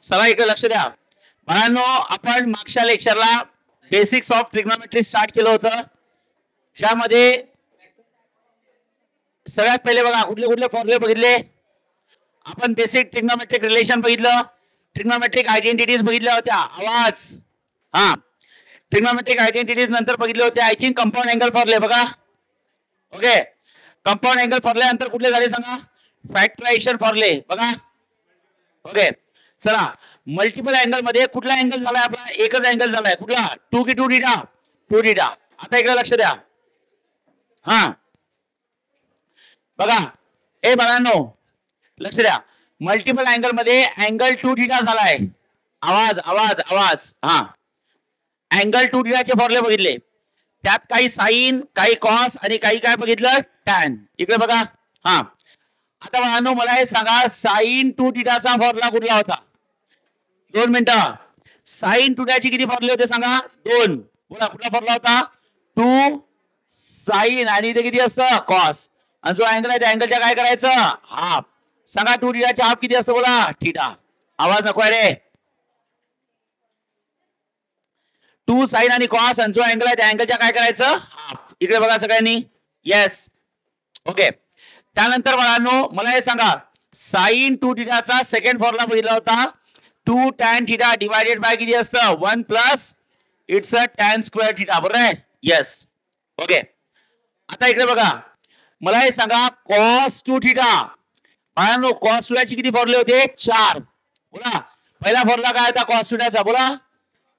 चला इकडे लक्ष द्या बाळांनो, आपण मागच्या लेक्चरला बेसिक्स ऑफ ट्रिग्नोमेट्री स्टार्ट केलं होतं. ज्यामध्ये सगळ्यात पहिले बघा कुठले कुठले फॉर्म्युले बघितले आपण. बेसिक ट्रिग्नोमेट्रिक रिलेशन बघितलं, ट्रिग्नोमेट्रिक आयडेंटिटीज बघितल्या होत्या. आवाज हा ट्रिग्नोमेट्रिक आयडेंटिटीज नंतर बघितले होते. आय थिंक कंपाऊंड अँगल फॉर्म्युले बघा. ओके, कंपाऊंड अँगल फॉर्म्युले नंतर कुठले झाले सांगा? फॅक्टरायझेशन फॉर्म्युले बघा. ओके चला, मल्टिपल अँगल मध्ये कुठला अँगल झालाय आपला? एकच अँगल झालाय. कुठला? 2 की 2 थीटा? 2 थीटा. आता इकडे लक्ष द्या. हा बघा ए बाळांनो लक्ष द्या, मल्टिपल अँगल मध्ये अँगल 2 थीटा झालाय. आवाज आवाज आवाज. हा अँगल 2 थीटाचे फॉर्म्युले बघितले. त्यात काही साइन, काही कॉस आणि काही काय बघितलं? टॅन. इकडे बघा. हा आता बाळांनो मला हे सांगा, साइन 2 थीटाचा फॉर्म्युला कुठला होता? 2 मिनिटं. साइन 2 थीटाचे किती फॉर्म्युले होते सांगा? 2. बोला कुठला फॉर्म्युला होता? 2 साइन आणि इथे किती असतं? कॉस. आणि जो अँगल आहे त्या अँगलच्या काय करायचं? हाफ. सांगा 2 थीटाचे हाफ किती असतं? बोला थीटा. आवाज नको रे. 2 साइन आणि कॉस आणि जो अँगल आहे त्या अँगलच्या काय करायचं? हाफ. इकडे बघा सगळ्यांनी. येस. ओके, त्यानंतर बाळांनो मला हे सांगा, साइन 2 थीटाचा सेकंड फॉर्म्युला बघितला होता. 2 tan थीटा डिवायडेड बाय किती असतं? 1 plus it's a tan square theta. बरोबर आहे? येस. ओके, आता इकडे बघा मला हे सांगा, cos 2 थीटा. बाळांनो cos थीटाचे किती फॉर्म्युले होते? 4. बोला पहिला फॉर्म्युला काय होता cos थीटाचा? बोला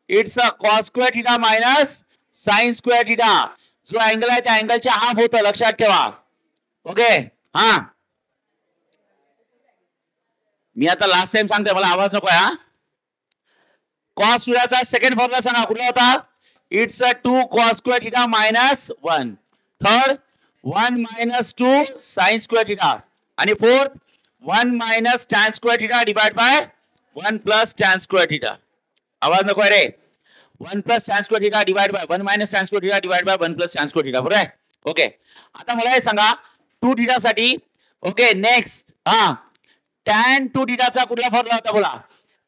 it's a cos square theta minus sin square theta. जो अँगल आहे त्या अँगलच्या हाफ होतं, लक्षात ठेवा. ओके हा मी आता लास्ट टाइम सांगते, मला आवाज नको. हा cos थीटाचा सेकंड फॉर्म्युला सांगा कुठला होता? It's a 2 cos square theta minus 1. Third 1 minus 2 sin square theta. आणि fourth 1 minus tan square theta divide by 1 plus tan square theta. आवाज नको रे. 1 plus tan square theta divide by 1 minus tan square theta divide by 1 plus tan square theta. बरोबर आहे? Okay, आता मला हे सांगा 2 थीटा साठी. ओके नेक्स्ट हा tan 2 थीटाचा कुठला फॉर्म्युला होता? बोला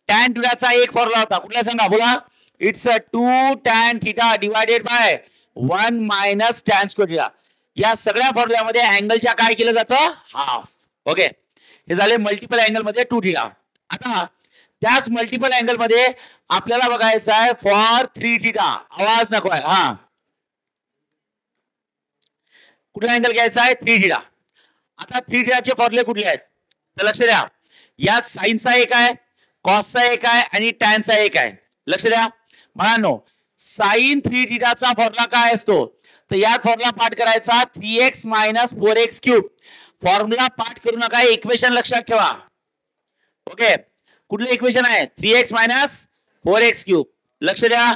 tan थीटाचा एक फॉर्म्युला होता. कुठला सांगा? बोला it's a 2 tan theta divided by 1 minus tan square theta. या सगळ्या फॉर्म्युल्यामध्ये अँगलच्या काय केलं जातं? हाफ. ओके, हे झाले मल्टिपल अँगल मध्ये 2 थीटा. आता त्याच मल्टिपल अँगल मध्ये आपल्याला बघायचं आहे फॉर 3 थीटा. आवाज नको आहे. हा कुठला अँगल घ्यायचा आहे? 3 थीटा. आता 3 थीटाचे फॉर्म्युले कुठले आहेत तर लक्ष द्या. या साइनचा एक आहे, कॉसचा एक आहे आणि टॅनचा एक आहे. लक्ष द्या बाळांनो, साइन 3 थीटाचा फॉर्म्युला काय असतो? तर या फॉर्म्युला पाठ करायचा 3x minus 4x cube. Formula पाठ करू नका, इक्वेशन लक्षात ठेवा. ओके, कुठले इक्वेशन आहे? 3x minus 4x cube. लक्ष द्या,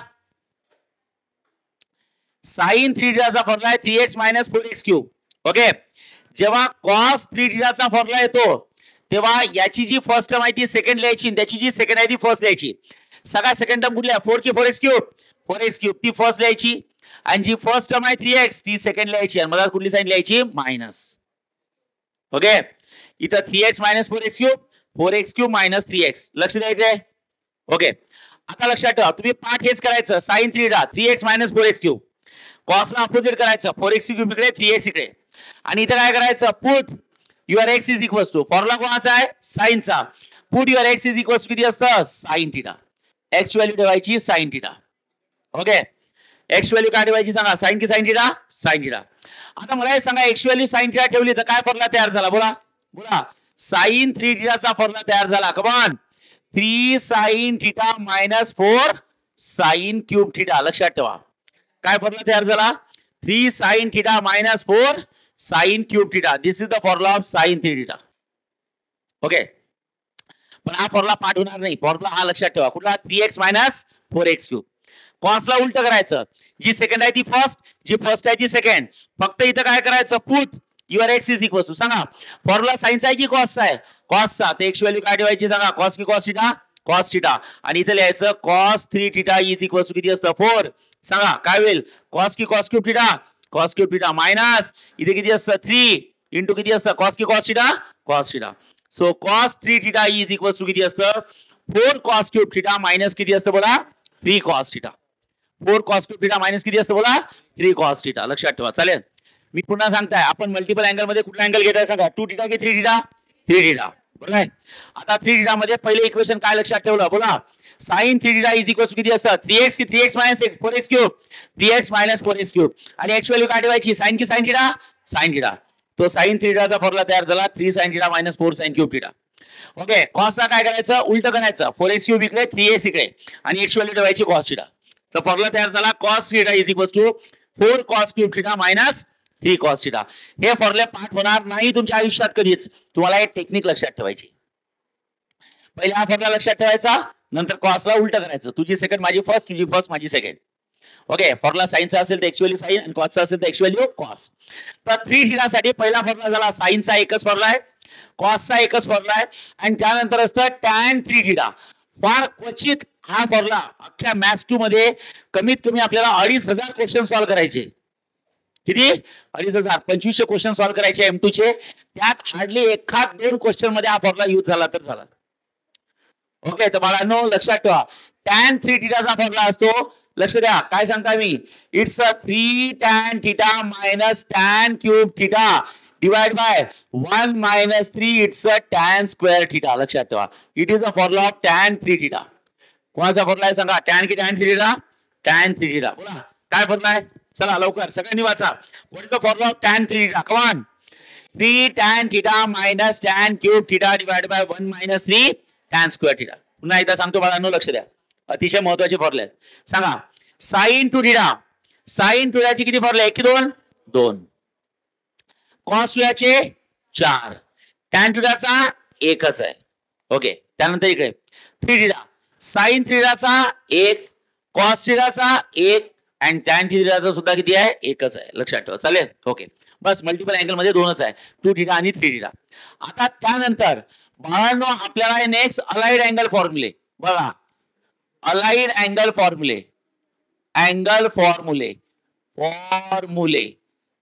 साइन 3 थीटाचा फॉर्म्युला आहे 3x minus 4x cube. Okay, जेव्हा cos 3 थीटाचा फॉर्म्युला येतो तेव्हा याची जी फर्स्ट टर्म आहे ती सेकंड लिहायची, त्याची जी सेकंड आहे ती फर्स्ट लिहायची. सगळ्या सेकंड टर्म कुठल्या? 4 की 4x क्यूब? 4x क्यूब ती फर्स्ट लिहायची आणि जी फर्स्ट टर्म आहे 3x ती सेकंड लिहायची आणि मला कुठली साइन लिहायची? मायनस. ओके, इथं 3x minus 4x cube, 4x cube minus 3x. लक्ष द्यायचंय. ओके, आता लक्षात ठेवा तुम्ही पाठ हेच करायचं. Sine 3 theta 3x minus 4x cube. कॉसला अपोजिट करायचं, 4x क्यूब इकडे 3x इकडे. आणि इथं काय करायचं? Put your x is equal to, formula कोणाचा आहे? साइनचा. Put your x is equal to किती असतं? Sine theta. एक्स व्हॅल्यू ठेवायची sine theta. Okay, x value काय ठेवायची सांगा? साइन की साइन थीटा? Sine theta. आता मला हे सांगा एक्स व्हॅल्यू साइन थीटा ठेवली तर काय फॉर्म्युला तयार झाला? बोला बोला साइन 3 थीटाचा फॉर्म्युला तयार झाला. कमान 3 sine theta minus 4 sine cube theta. लक्षात ठेवा काय फॉर्म्युला तयार झाला? 3 sine theta minus 4 sine cube theta. This is the formula of sine 3 theta. Okay, पण हा फॉर्म्युला पाठ होणार नाही. फॉर्म्युला हा लक्षात ठेवा कुठला? 3x minus 4x cube. कॉसला उलट करायचं, जी सेकंड आहे ती फर्स्ट, जी फर्स्ट आहे ती सेकंड. फक्त इथं काय करायचं? Put your x is equal to. सांगा फॉर्म्युला साइनचा आहे की कॉसचा आहे? कॉसचा. तर एक्स व्हॅल्यू काय ठेवायची सांगा? कॉस की कॉस थीटा? Cos theta. आणि इथे लिहायचं cos 3 theta is equal to किती असतं? 4. सांगा काय होईल? कॉस की cos cube theta? Cos cube theta minus इथे किती असतं? 3 इंटू किती असतं? कॉस की cos theta? Cos theta. So cos 3 theta is equal to किती असतं 4 कॉस क्यूब थिटा मायनस किती असतं बोला 3 cos theta 4 cos cube theta minus किती असतं बोला 3 कॉस थिटा लक्षात ठेवा चालेल मी पुन्हा सांगताय आपण मल्टिपल अँगल मध्ये कुठला अँगल घेताय सांगा 2 थिटा की 3 थिटा 3 थिटा बरोबर आहे आता 3 थिटा मध्ये पहिले इक्वेशन काय लक्षात ठेवलं बोला sin 3 theta is equal to किती असतं 3x की 3x minus 1 4x cube 3x minus 4x cube आणि एक्स व्हॅल्यू काय ठेवायची sin की sin थिटा sin थिटा तो sin 3 थिटाचा फॉर्म्युला तयार झाला 3 sin theta minus 4 sin cube theta okay कॉसला काय करायचं उलट करायचं 4x क्यूब इकडे 3x इकडे आणि एक्स व्हॅल्यू ठेवायची cos थिटा तर फॉर्म्युला तयार झाला cos theta is equal to 4 cos cube theta minus 3 cos theta हे फॉर्म्युला पाठ होणार नाही तुमच्या आयुष्यात कधीच तुम्हाला एक टेक्निक लक्षात ठेवायची पहिले हा फॉर्म्युला लक्षात ठेवायचा नंतर कॉसला उलट करायचं तुझी सेकंड माझी फर्स्ट तुझी फर्स्ट माझी सेकंड ओके फॉर्म्युला साइनचा असेल तर एक्स व्हॅल्यू साइन आणि कॉसचा असेल तर एक्स व्हॅल्यू कॉस तर 3 थिटा साठी पहिला फॉर्म्युला झाला साइनचा एकच फॉर्म्युला आहे कॉसचा एकच फॉर्म्युला आहे आणि त्यानंतर असतं tan 3 थिटा फार क्वचित हा फॉर्म्युला अख्ख्या मॅथ्स 2 मध्ये कमीत कमी आपल्याला 2500 क्वेश्चन सॉल्व्ह करायचे किती 2500 2500 क्वेश्चन सॉल्व्ह करायचे M2 चे त्यात हार्डली एखाद दोन क्वेश्चन मध्ये हा फॉर्म्युला यूज झाला तर झाला ओके तर बाळांनो लक्षात ठेवा tan 3 थिटाचा फॉर्म्युला असतो लक्ष द्या काय सांगता me it's a 3 tan theta minus tan cube theta divide by 1 minus 3 it's a tan square theta लक्षात ठेवा it is a formula of tan 3 theta कोणाचा फॉर्म्युला आहे सांगा tan की tan 3 थिटा tan 3 थिटा बोला काय फॉर्म्युला आहे चला लवकर सगळ्यांनी वाचा what is the formula of tan 3 theta come on 3 tan theta minus tan cube theta divide by 1 minus 3 tan square theta पुन्हा एकदा सांगतो बाळांनो लक्ष द्या अतिशय महत्त्वाचे फॉर्म्युले आहेत सांगा sin 2 थिटा sin थिटाची किती फॉर्म्युला 1 की 2 2 cos थिटाचे 4 tan थिटाचा एकच आहे ओके त्यानंतर इकडे 3 थिटा sin थिटाचा 1 cos थिटाचा 1 आणि tan थिटाचा सुद्धा किती आहे एकच आहे लक्षात ठेवा चालेल ओके बस मल्टिपल अँगल मध्ये दोनच आहे 2 थिटा आणि 3 थिटा आता त्यानंतर बाळांनो आपल्याला नेक्स्ट अलाइड अँगल फॉर्म्युले बघा अलाइड अँगल फॉर्म्युले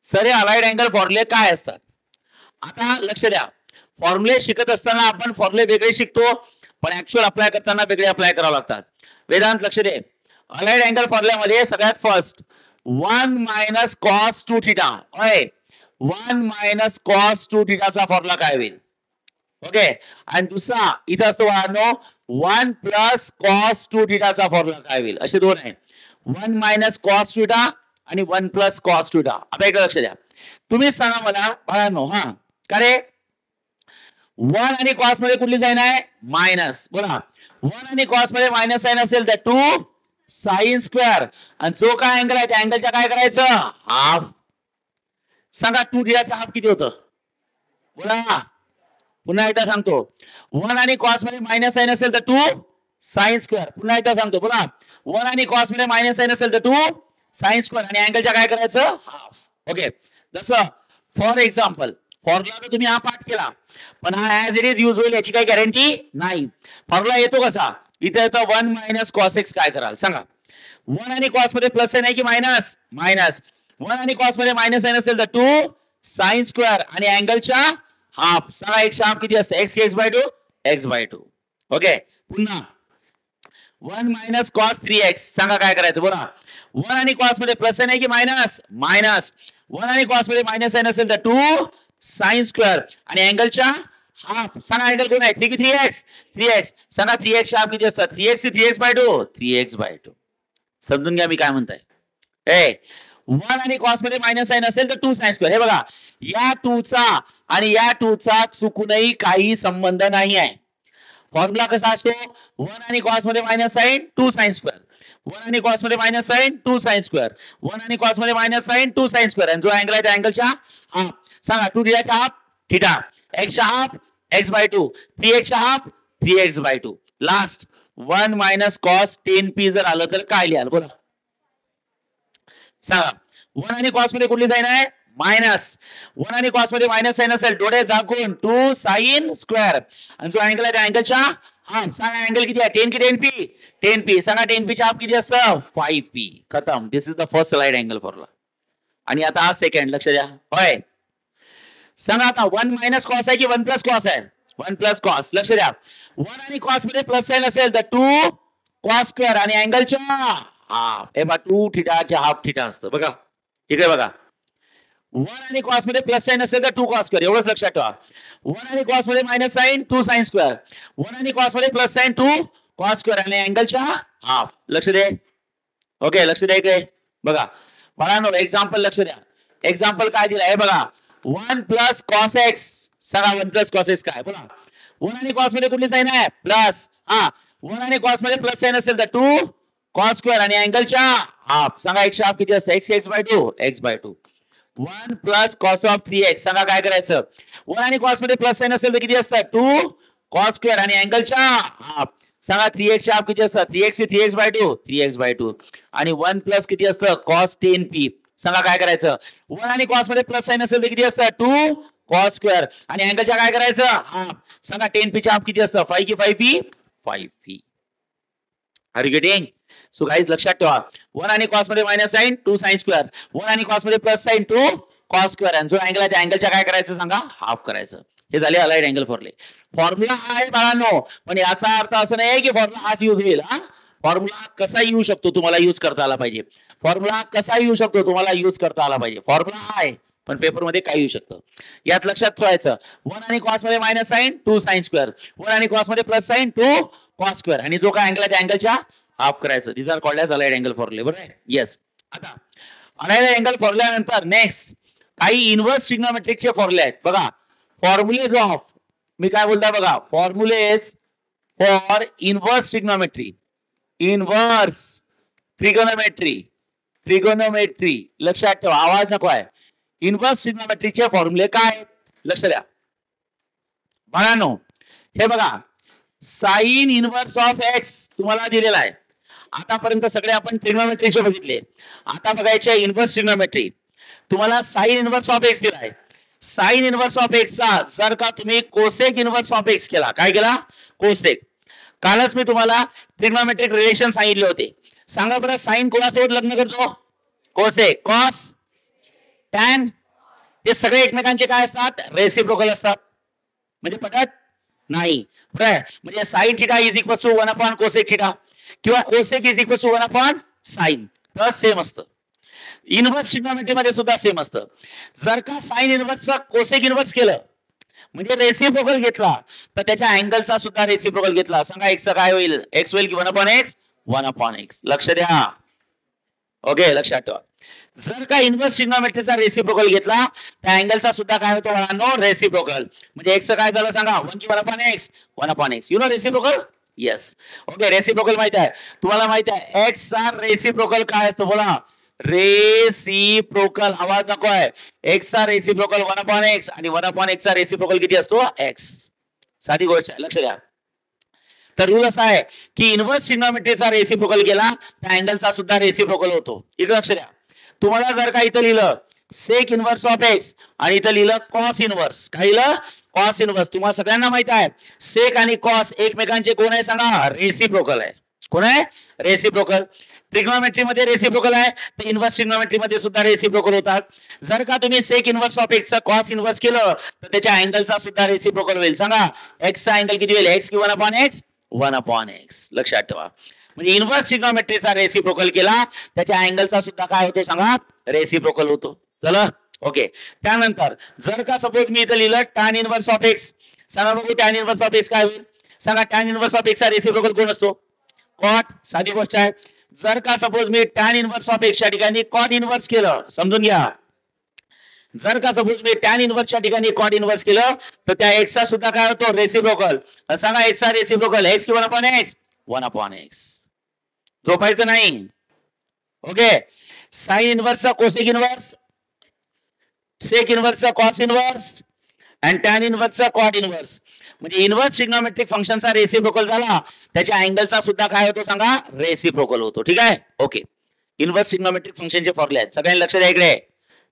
सर अलाइड अँगल फॉर्म्युले काय असतात आता लक्ष द्या फॉर्म्युले शिकत असताना आपण फॉर्म्युले वेगळे शिकतो पण ऍक्च्युअल अप्लाय करताना वेगळे अप्लाय करावे लागतात वेदांत लक्ष दे अलाइड अँगल फॉर्म्युल्यामध्ये सगळ्यात first 1 minus cos 2 theta 1 minus cos 2 थिटाचा फॉर्म्युला काय होईल ओके आणि दुसरा इथं असतो बाळांनो 1 प्लस कॉस 2 थिटाचा फॉर्म्युला काय होईल असे दोन आहेत 1 मायनस कॉस थिटा आणि 1 प्लस कॉस थिटा आता इकडे लक्ष द्या तुम्ही सांगा मला बाळांनो हा का रे 1 आणि कॉस मध्ये कुठली साइन आहे मायनस बोला 1 आणि कॉस मध्ये मायनस साइन असेल तर 2 साइन स्क्वेअर आणि जो काय अँगल आहे त्या अँगलच्या काय करायचं हाफ सांगा 2 थिटाचा हाफ किती होतं बोला पुन्हा एकदा सांगतो 1 आणि कॉस मध्ये मायनस साइन असेल तर 2 साइन स्क्वेअर पुन्हा एकदा सांगतो बोला 1 आणि कॉस मध्ये मायनस साइन असेल तर 2 साइन स्क्वेअर आणि अँगलच्या काय करायचं हाफ ओके जसं फॉर एक्झाम्पल फॉर्म्युला तर तुम्ही हा पाठ केला पण हा ऍज इट इज यूज होईल याची काही गॅरंटी नाही फॉर्म्युला येतो कसा इथे येतो 1 मायनस कॉस एक्स काय कराल सांगा 1 आणि कॉस मध्ये प्लस साइन आहे की मायनस मायनस 1 आणि कॉस मध्ये मायनस साइन असेल तर 2 साइन स्क्वेअर आणि अँगलच्या हाफ सांगा एक्स हाफ किती असते x x by 2 x by 2 okay पुन्हा 1 मायनस कॉस 3x सांगा काय करायचं बोला 1 आणि कॉस मध्ये प्लस साइन आहे की मायनस मायनस 1 आणि कॉस मध्ये मायनस साइन असेल तर 2 साइन स्क्वेअर आणि अँगलच्या हाफ सांगा अँगल कोण आहे 3 की 3x सांगा 3x हाफ किती असतात 3x 3x by 2 3x by 2 समजून घ्या मी काय म्हणताय 1 आणि कॉस मध्ये मायनस साइन असेल तर 2 साइन स्क्वेअर हे बघा या 2 चा आणि या 2 चा चुकूनही काही संबंध नाही आहे फॉर्म्युला कसा असतो 1 आणि कॉस मध्ये मायनस साइन 2 साइन स्क्वेअर 1 आणि कॉस मध्ये मायनस साइन 2 साइन स्क्वेअर 1 आणि कॉस मध्ये मायनस साइन 2 साइन स्क्वेअर आणि जो अँगल आहे त्या अँगलच्या हाफ सांगा 2 थिटाचा हाफ थिटा x चा हाफ x बाय 2 3x चा half 3x by 2 last 1 minus cos 10p जर आलं तर काय लिहाल बोला सांगा 1 आणि कॉस मध्ये कुठली साइन आहे मायनस 1 आणि कॉस मध्ये मायनस साइन असेल डोळे झाकून 2 साइन स्क्वेअर आणि जो अँगल आहे त्या अँगलच्या हाफ सांगा अँगल किती आहे 10 की 10p सांगा 10p चा हाफ किती असतं 5p खतम this is the first slide angle formula आणि आता हा सेकंड लक्ष द्या होय सांगा आता 1 मायनस कॉस आहे की 1 प्लस कॉस आहे 1 प्लस कॉस. लक्ष द्या, 1 आणि कॉस मध्ये प्लस साइन असेल तर 2 कॉस स्क्वेअर आणि अँगलच्या हाफ. हे बघा 2 थिटाच्या हाफ थिटा असतं. बघा इकडे बघा, 1 आणि कॉस मध्ये प्लस साइन असेल तर 2 कॉस स्क्वेअर. एवढंच लक्षात ठेवा. 1 आणि कॉस मध्ये मायनस साइन 2 साइन स्क्वेअर. 1 आणि कॉस मध्ये प्लस साइन 2 कॉस स्क्वेअर आणि अँगलच्या हाफ. लक्ष दे. ओके, लक्ष द्या इकडे बघा बाळांनो, एक्झाम्पल लक्ष द्या. एक्झाम्पल काय दिलं आहे बघा, 1 प्लस कॉस एक्स. सांगा 1 प्लस कॉस एक्स काय? बोला. 1 आणि कॉस मध्ये कुठली साइन आहे? प्लस. 1 आणि कॉस मध्ये प्लस साइन असेल तर 2 कॉस स्क्वेअर आणि अँगलच्या हाफ. सांगा x हाफ किती असतं? x/2. x/2. 1 plus cos of 3x. सांगा काय करायचं? 1 आणि कॉस मध्ये प्लस साइन असेल तर किती असतं? 2 कॉस स्क्वेअर आणि अँगलच्या हाफ. सांगा 3x हाफ किती असतं? 3x 3x/2. 3x/2. आणि 1 प्लस किती असतं? Cos 10p. सांगा काय करायचं? 1 आणि कॉस मध्ये प्लस साइन असेल तर किती असतं? 2 कॉस स्क्वेअर आणि अँगलच्या काय करायचं? हाफ. सांगा 10p च्या हाफ किती असतं? 5 की 5p? 5p. Are you getting? So guys लक्षात ठेवा, 1 आणि कॉस मध्ये मायनस साइन 2 साइन स्क्वेअर. 1 आणि कॉस मध्ये प्लस साइन 2 कॉस स्क्वेअर. आणि जो अँगल आहे त्या अँगलच्या काय करायचं सांगा? हाफ करायचं. हे झाले अलाइड अँगल फॉर्म्युले. फॉर्म्युला हा आहे बाळांनो, पण याचा अर्थ असं नाही की फॉर्म्युला हाच यूज होईल. फॉर्म्युला कसा येऊ शकतो तुम्हाला यूज करता आला पाहिजे. फॉर्म्युला कसा येऊ शकतो तुम्हाला यूज करता आला पाहिजे. फॉर्म्युला हा आहे, पण पेपर मध्ये काय येऊ शकतं यात लक्षात ठेवायचं. 1 आणि कॉस मध्ये मायनस साइन 2 साइन स्क्वेअर. 1 आणि कॉस मध्ये प्लस साइन 2 कॉस स्क्वेअर. आणि जो काय अँगल आहे त्या अँगलच्या हाफ करायचं. This are called as allied angle फॉर्म्युले. बरोबर आहे? येस. आता अलाइड अँगल फॉर्म्युल्यानंतर नेक्स्ट काही इनव्हर्स ट्रिग्नोमेट्रिकचे फॉर्म्युले आहेत. बघा, फॉर्म्युलेज ऑफ, मी काय बोलता बघा, formulas for inverse trigonometry. Inverse trigonometry. Trigonometry लक्षात ठेवा, आवाज नको आहे. इनव्हर्स ट्रिग्नोमेट्रीचे फॉर्म्युले काय? लक्ष द्या बाळांनो. हे बघा, साइन इनव्हर्स ऑफ एक्स तुम्हाला दिलेला आहे. आतापर्यंत सगळे आपण ट्रिग्नोमेट्रीचे बघितले. आता बघायचे इनव्हर्स ट्रिग्नोमेट्री. तुम्हाला साइन इनव्हर्स ऑफ एक्स दिलाय. साइन इनव्हर्स ऑफ एक्सचा जर का तुम्ही कोसेक इनव्हर्स ऑफ एक्स केला, काय केला? कोसेक. कालच मी तुम्हाला ट्रिग्नोमेट्रिक रिलेशन सांगितले होते. सांगा बरं, साइन कोणासोबत लग्न करतो? कोसेक. कॉस, टॅन, हे सगळे एकमेकांचे काय असतात? रेसिप्रोकल असतात. म्हणजे पटत नाही. बरं, म्हणजे sine theta is equal to 1 upon cosec theta किंवा cosec is equal to 1 upon sine. तर सेम असतं. इनव्हर्स ट्रिग्नोमेट्री मध्ये सुद्धा सेम असतं. जर का साइन इनव्हर्सचा कोसेक इनव्हर्स केलं म्हणजे रेसिप्रोकल घेतला, तर त्याच्या अँगलचा सुद्धा रेसिप्रोकल घेतला. सांगा एक्स काय होईल? एक्स होईल की 1 अपॉन एक्स? 1 upon x. लक्ष द्या. ओके, लक्षात ठेवा. जर का इनव्हर्स ट्रिग्नोमेट्रीचा रेसिप्रोकल घेतला, त्या अँगलचा सुद्धा काय होतो बाळांनो? रेसिप्रोकल. म्हणजे एक्स काय झालं सांगा? 1 की 1 upon x? 1 upon x. You know reciprocal? Yes. Okay, reciprocal माहिती आहे तुम्हाला? माहिती आहे एक्स चा रेसिप्रोकल काय असतो? बोला. रेसिप्रोकल. आवाज नको आहे. एक्स चा रेसिप्रोकल 1 अपॉन एक्स आणि 1 अपॉन एक्स चा रेसिप्रोकल किती असतो? एक्स. साधी गोष्ट आहे, लक्ष द्या. तर रूल असा आहे की इनव्हर्स ट्रिग्नोमेट्रीचा रेसिप्रोकल केला, त्या अँगलचा सुद्धा रेसिप्रोकल होतो. इकडे लक्ष द्या. तुम्हाला जर का इथं लिहिलं सेक इनव्हर्स ऑफ एक्स आणि इथं लिहिलं कॉस इनव्हर्स, काय लिहिलं? Cos inverse. तुम्हाला सगळ्यांना माहित आहे सेक आणि कॉस एकमेकांचे कोण आहे सांगा? रेसिप्रोकल आहे. कोण आहे? रेसिप्रोकल. ट्रिग्नोमेट्री मध्ये रेसिप्रोकल आहे, तर इनव्हर्स ट्रिग्नोमेट्री मध्ये सुद्धा रेसिप्रोकल होतात. जर का तुम्ही सेक इनव्हर्स ऑफ एक्स चा कॉस इनव्हर्स केलं, तर त्याच्या अँगलचा सुद्धा रेसिप्रोकल होईल. सांगा एक्स चा अँगल किती होईल? एक्स की 1 अपॉन एक्स? 1 upon x. लक्षात ठेवा. म्हणजे इनव्हर्स ट्रिग्नोमेट्रीचा रेसिप्रोकल केला, त्याच्या अँगलचा सुद्धा काय होतो सांगा? रेसिप्रोकल होतो. चला ओके. त्यानंतर जर का सपोज मी इथं लिहिलं टॅन इनव्हर्स ऑफ एक्स, सांगा बघू टॅन इनव्हर्स ऑफ एक्स काय होईल? सांगा टॅन इनव्हर्स ऑफ एक्स चा रेसिप्रोकल कोण असतो? कॉट. साधी गोष्ट आहे. जर का सपोज मी टॅन इनव्हर्स ऑफ एक्स च्या ठिकाणी कॉट इनव्हर्स केलं, समजून घ्या. जर का सपोज मी टॅन इनव्हर्सच्या ठिकाणी कॉट इनव्हर्स केलं, तर त्या एक्स चा सुद्धा काय होतो? रेसिप्रोकल. सांगा एक्स चा रेसिप्रोकल एक्स की 1 अपॉन एक्स? 1 upon x. झोपायचं नाही. ओके. साइन इनव्हर्सचा कोसेक इनव्हर्स, सेक इनव्हर्सचा कॉस इनव्हर्स आणि टॅन इनव्हर्सचा कॉट इनव्हर्स. म्हणजे इनव्हर्स ट्रिग्नोमेट्रिक फंक्शनचा रेसिप्रोकल झाला, त्याच्या अँगलचा सुद्धा काय होतो सांगा? रेसिप्रोकल होतो. ठीक आहे. ओके. इनव्हर्स ट्रिग्नोमेट्रिक फंक्शनचे फॉर्म्युले आहेत. सगळ्यांनी लक्ष द्या इकडे.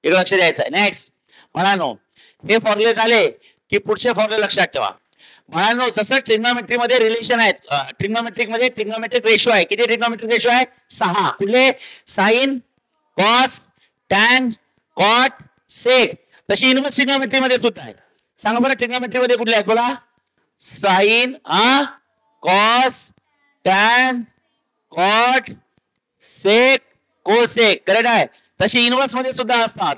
इकडे लक्ष द्यायचं आहे. नेक्स्ट म्हणानो, हे फॉर्म्युले झाले की पुढचे फॉर्म्युले लक्षात ठेवा. म्हणानो, जसं ट्रिग्नोमेट्री मध्ये रिलेशन आहेत, ट्रिग्नोमेट्रिक मध्ये ट्रिग्नोमेट्रिक रेशो आहे. किती ट्रिग्नोमेट्रिक रेशो आहे? 6. कुठले? साइन, कॉस, टॅन, कॉट, सेक. तशी इनव्हर्स ट्रिग्नोमेट्री मध्ये सुद्धा आहे. सांगा बरं ट्रिग्नोमेट्री मध्ये कुठले आहेत? बघा sine cos tan cot sec cosec correct आहे. तशी इनवर्स मध्ये सुद्धा असतात.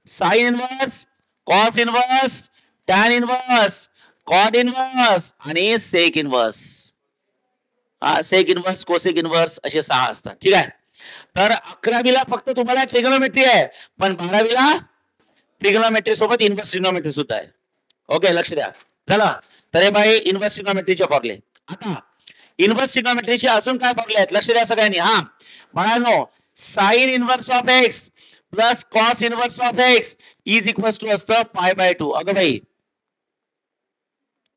Sine inverse, cos inverse, tan inverse, cot inverse आणि sec inverse. Sec inverse, cosec inverse असे 6 असतात. ठीक आहे. तर 11वीला फक्त तुम्हाला ट्रिग्नोमेट्री आहे, पण 12वीला ट्रिग्नोमेट्री सोबत इनवर्स ट्रिग्नोमेट्री सुद्धा आहे. ओके, लक्ष द्या. चला, तर हे बाई इनवर्स ट्रिग्नोमेट्रीचे फॉर्मुले. आता इनवर्स ट्रिग्नोमेट्रीचे अजून काय फॉर्मुले आहेत लक्ष द्या सगळ्यांनी. बाळांनो, sine inverse of x plus cos inverse of x is equal to असतं π/2. अगं भाई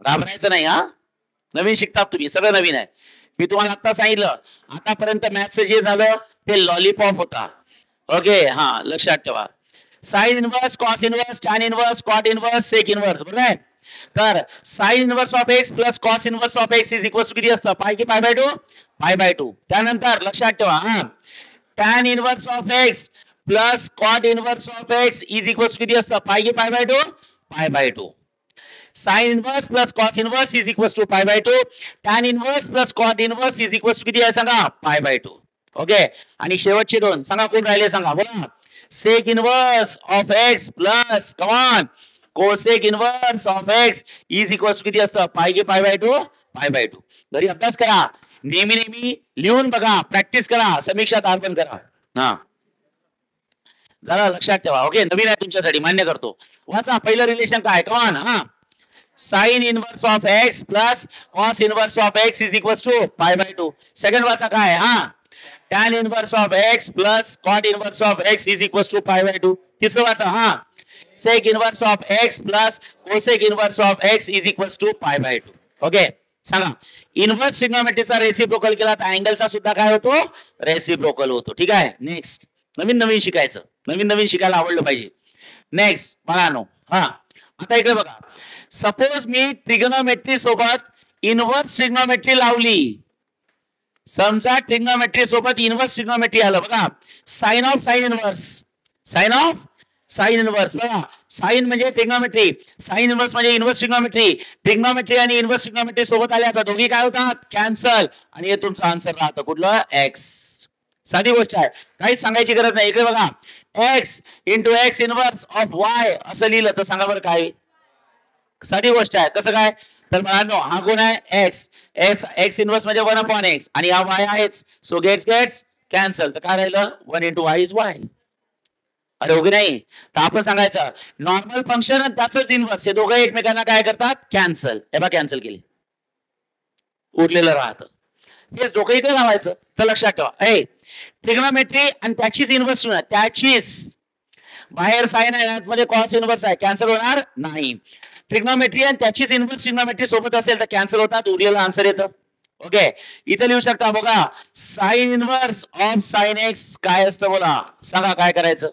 घाबरायचं नाही. नवीन शिकतात तुम्ही, सगळं नवीन आहे. मी तुम्हाला आता सांगितलं, आतापर्यंत मॅथ्सचं जे झालं ते लॉलीपॉप होता. ओके, लक्षात ठेवा. Sine inverse, cos inverse, tan inverse, cot inverse, sec inverse. बरोबर आहे. तर sine inverse of x plus cos inverse of x is equal to किती असतं पाय की π/2. π/2. त्यानंतर लक्षात ठेवा, tan inverse of x plus cot inverse of x is equal to किती असतं पाय की π/2. π/2. Sine inverse plus cos inverse is equal to π/2. Tan inverse plus cot inverse is equal to किती आहे सांगा π/2. ओके, आणि शेवटचे दोन सांगा कोण राहिले सांगा बोला. Sec inverse of x plus come on cosec inverse of x is equal to किती असतं पाय की π/2. π/2. घरी अभ्यास करा, नेहमी नेहमी लिहून बघा, प्रॅक्टिस करा, समीक्षा तारपण करा. जरा लक्षात ठेवा. ओके, नवीन आहे तुमच्यासाठी, मान्य करतो. वाचा पहिलं रिलेशन काय. Come on sine inverse of x plus cos inverse of x is equal to π/2. Second वाचा काय. Tan inverse of x plus cot inverse of x is equal to π/2. तिसरं वाचा sec inverse of x plus cosec inverse of x is equal to π/2. Okay, सांगा inverse ट्रिग्नोमेट्रीचा reciprocal केला तर अँगलचा सुद्धा काय होतो रेसिप्रोकल होतो. ठीक आहे. नेक्स्ट, नवीन नवीन शिकायचं, नवीन नवीन शिकायला आवडलं पाहिजे. नेक्स्ट बाळांनो, आता इकडे बघा. सपोज मी ट्रिग्नोमेट्री सोबत इनवर्स ट्रिग्नोमेट्री लावली. समजा ट्रिग्नोमेट्री सोबत इनवर्स ट्रिग्नोमेट्री आलं बघा. Sine of sine inverse, sine of sine inverse. बघा, साइन म्हणजे ट्रिग्नोमेट्री, साइन इनवर्स म्हणजे इनवर्स ट्रिग्नोमेट्री. ट्रिग्नोमेट्री आणि इनवर्स ट्रिग्नोमेट्री सोबत आल्या तर दोघी काय होतात कॅन्सल, आणि हे तुमचं आन्सर राहतं कुठलं एक्स. साधी गोष्ट आहे, काहीच सांगायची गरज नाही. इकडे बघा, x into x inverse of Y असं लिहिलं तर सांगा बरं काय. साधी गोष्ट आहे. कसं काय तर हा गुण आहे एक्स, एक्स इनवर्स म्हणजे 1/x आणि हा वाय आहेच. So gets cancel. तर काय राहिलं 1 × y इज वाय. अरे हो की नाही. तर आपण सांगायचं नॉर्मल फंक्शन आणि त्याच इनवर्स हे दोघं एकमेकांना काय करतात कॅन्सल. हे बघा कॅन्सल केले, उरलेलं राहतं. हेच डोकं इथे लावायचं. तर लक्षात ठेवा, ट्रिग्नोमेट्री आणि त्याचीच इनवर्स, त्याचीच बाहेर साइन आहे आतमध्ये कॉस इनवर्स आहे, कॅन्सल होणार नाही. ट्रिग्नोमेट्री आणि त्याचीच इनवर्स ट्रिग्नोमेट्री सोबत असेल तर कॅन्सल होतात, उरलेलं आन्सर येतं. ओके, इथे लिहू शकता बघा. Sign inverse of sine x काय असतं बोला, सांगा काय करायचं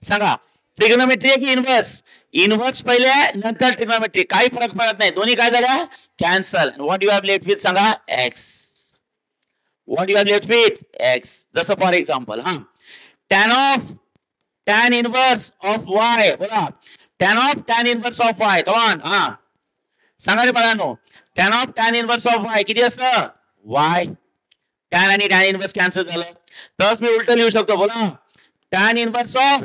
सांगा. ट्रिग्नोमेट्री आहे की इनवर्स. इनवर्स पहिले नंतर ट्रिग्नोमेट्री, काही फरक पडत नाही, दोन्ही काय झाल्या cancel. What you have left with सांगा x. What you have left with x. जसं for example tan inverse of y बोला. Tan of tan inverse of y. Come on सांगा रे बाळांनो. Tan of tan inverse of y किती असतं y. Tan आणि tan inverse cancel झालं. तरच मी उलट लिहू शकतो बोला. Tan inverse of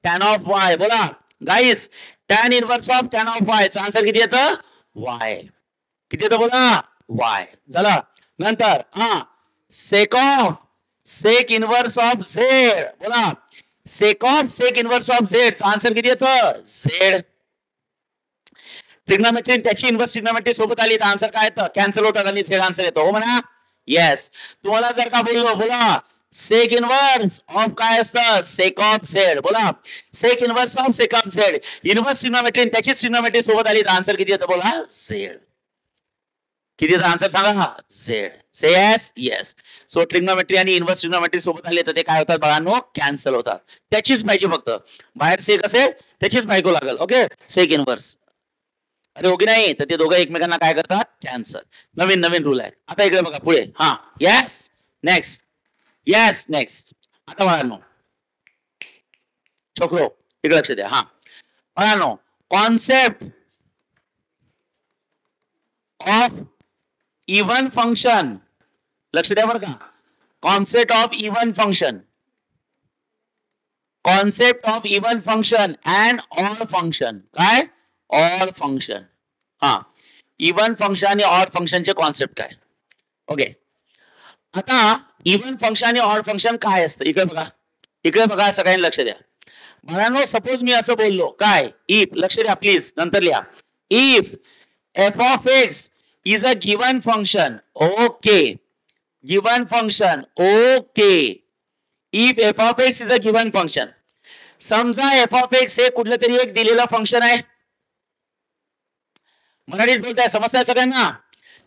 tan of y बोला. Guys tan inverse of tan of Y चा आन्सर किती येतं वाय. किती येतं बोला वाय. चला नंतर sec of sec inverse of z बोला. Sec of sec inverse of z चा आन्सर किती येतं झेड. ट्रिग्नोमेट्री त्याची इनवर्स ट्रिग्नोमेट्री सोबत आली तर आन्सर काय येतं कॅन्सल होतात आणि झेड आन्सर येतो. हो म्हणा येस. तुम्हाला जर का बोललो बोला सेक इनवर्स ऑफ काय असतं सेक ऑफ झेड बोला. Sec inverse of sec of z inverse trigonometry त्याचीच ट्रिग्नोमेट्री सोबत आली तर आन्सर किती येतं बोला झेड. किती येतं आन्सर सांगा झेड. से येस येस. सो ट्रिग्नोमेट्री आणि इनवर्स ट्रिग्नोमेट्री सोबत आले तर ते काय होतात बाळांनो कॅन्सल होतात. त्याचीच पाहिजे फक्त. बाहेर सेक असेल त्याचीच बायको लागेल. Okay sec inverse. अरे ओके नाही तर ते दोघं एकमेकांना काय करतात कॅन्सल. नवीन नवीन रूल आहे. आता इकडे बघा पुढे. Yes next. Yes next. आता बाळांनो छोकरो इकडे लक्ष द्या. बाळांनो कॉन्सेप्ट ऑफ इव्हन फंक्शन, लक्ष द्या बरं का, concept of even function, concept of even function and odd function. काय? Odd function. हा, इव्हन फंक्शन आणि ऑड फंक्शनचे कॉन्सेप्ट काय. ओके, आता इव्हन फंक्शन आणि ऑड फंक्शन काय असतं, इकडे बघा, इकडे बघा, सगळ्यांनी लक्ष द्या. बाळांनो, सपोज मी असं बोललो, काय, इफ, लक्ष द्या प्लीज, नंतर लिहा, if f of x is a given function. Okay, given function. Okay, if f of x is a given function. समजा एफ ऑफ एक्स हे कुठलं तरी एक दिलेलं फंक्शन आहे. मराठीत बोलताय, समजताय सगळ्यांना.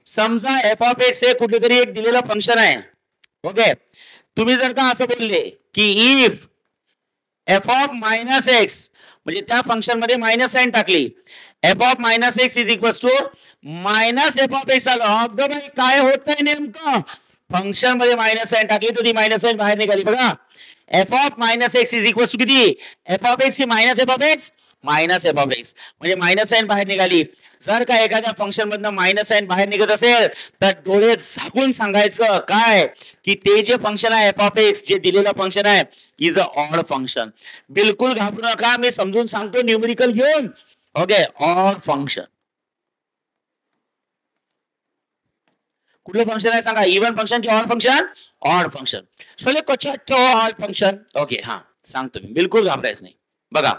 समजा एफ ऑफ एक्स हे कुठलं तरी एक दिलेलं फंक्शन आहे. ओके, तुम्ही जर का असं बोलले की if f of minus x, म्हणजे त्या फंक्शन मध्ये मायनस साइन टाकली, f of minus x is equal to minus f of x आलं. अगं बाई, काय होतंय नेमकं, फंक्शन मध्ये मायनस साइन टाकली तर ती मायनस साइन बाहेर निघाली. बघा, f of minus x is equal to किती, एफ ऑफ एक्स की minus f of x, minus f of x, म्हणजे मायनस साइन बाहेर निघाली. जर का एखाद्या फंक्शन मधनं मायनस साइन बाहेर निघत असेल तर डोळे झाकून सांगायचं काय, की ते जे फंक्शन आहे एफ ऑफ एक्स, जे दिलेलं फंक्शन आहे, इज अ ऑड फंक्शन. बिलकुल घाबरू नका, मी समजून सांगतो न्यूमेरिकल घेऊन. Okay, odd function. कुठलं फंक्शन आहे सांगा, इव्हन फंक्शन की ऑड फंक्शन? Odd function. चले कशाचं ऑड फंक्शन? ओके, हा सांगतो मी, बिलकुल घाबरायचं नाही. बघा,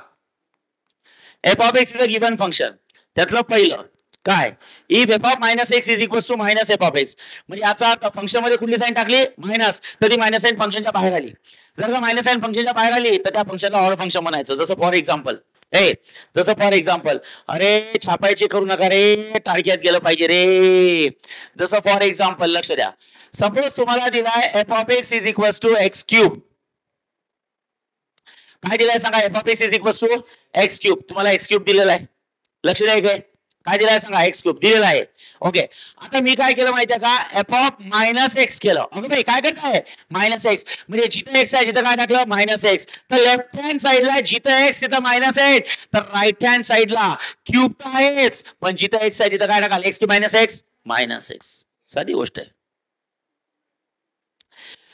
f of x is a given function, त्यातलं पहिलं काय, if f of minus x is equal to minus f of x, म्हणजे याचा फंक्शन मध्ये कुठली साइन टाकली, मायनस, तर ती मायनस साइन फंक्शनच्या बाहेर आली. जर का मायनस साइन फंक्शनच्या बाहेर आली तर त्या फंक्शनला ऑड फंक्शन म्हणायचं. जसं फॉर एक्झाम्पल, जसं फॉर एक्झाम्पल, अरे छापायची करू नका रे, टाळक्यात गेलं पाहिजे रे. जसं फॉर एक्झाम्पल, लक्ष द्या, सपोज तुम्हाला दिलाय f of x is equal to x cube. काय दिलाय सांगा, f of x is equal to x cube. तुम्हाला एक्स क्यूब दिलेला आहे, लक्ष द्या. काय दिलाय सांगा, एक्स क्यूब दिलेला आहे. ओके, आता मी काय केलं माहितीये का, एफ ऑफ मायनस एक्स केलं. अगं भाई, काय करताय, मायनस एक्स, म्हणजे जिथं एक्स आहे तिथं काय टाकलं, मायनस एक्स. तर लेफ्ट हँड साइडला जिथं एक्स तिथं मायनस एक्स, तर राईट हँड साइडला क्यूब तर आहेच, पण जिथं एक्स आहे तिथं काय टाकाल, एक्स की मायनस एक्स, मायनस एक्स. साधी गोष्ट आहे.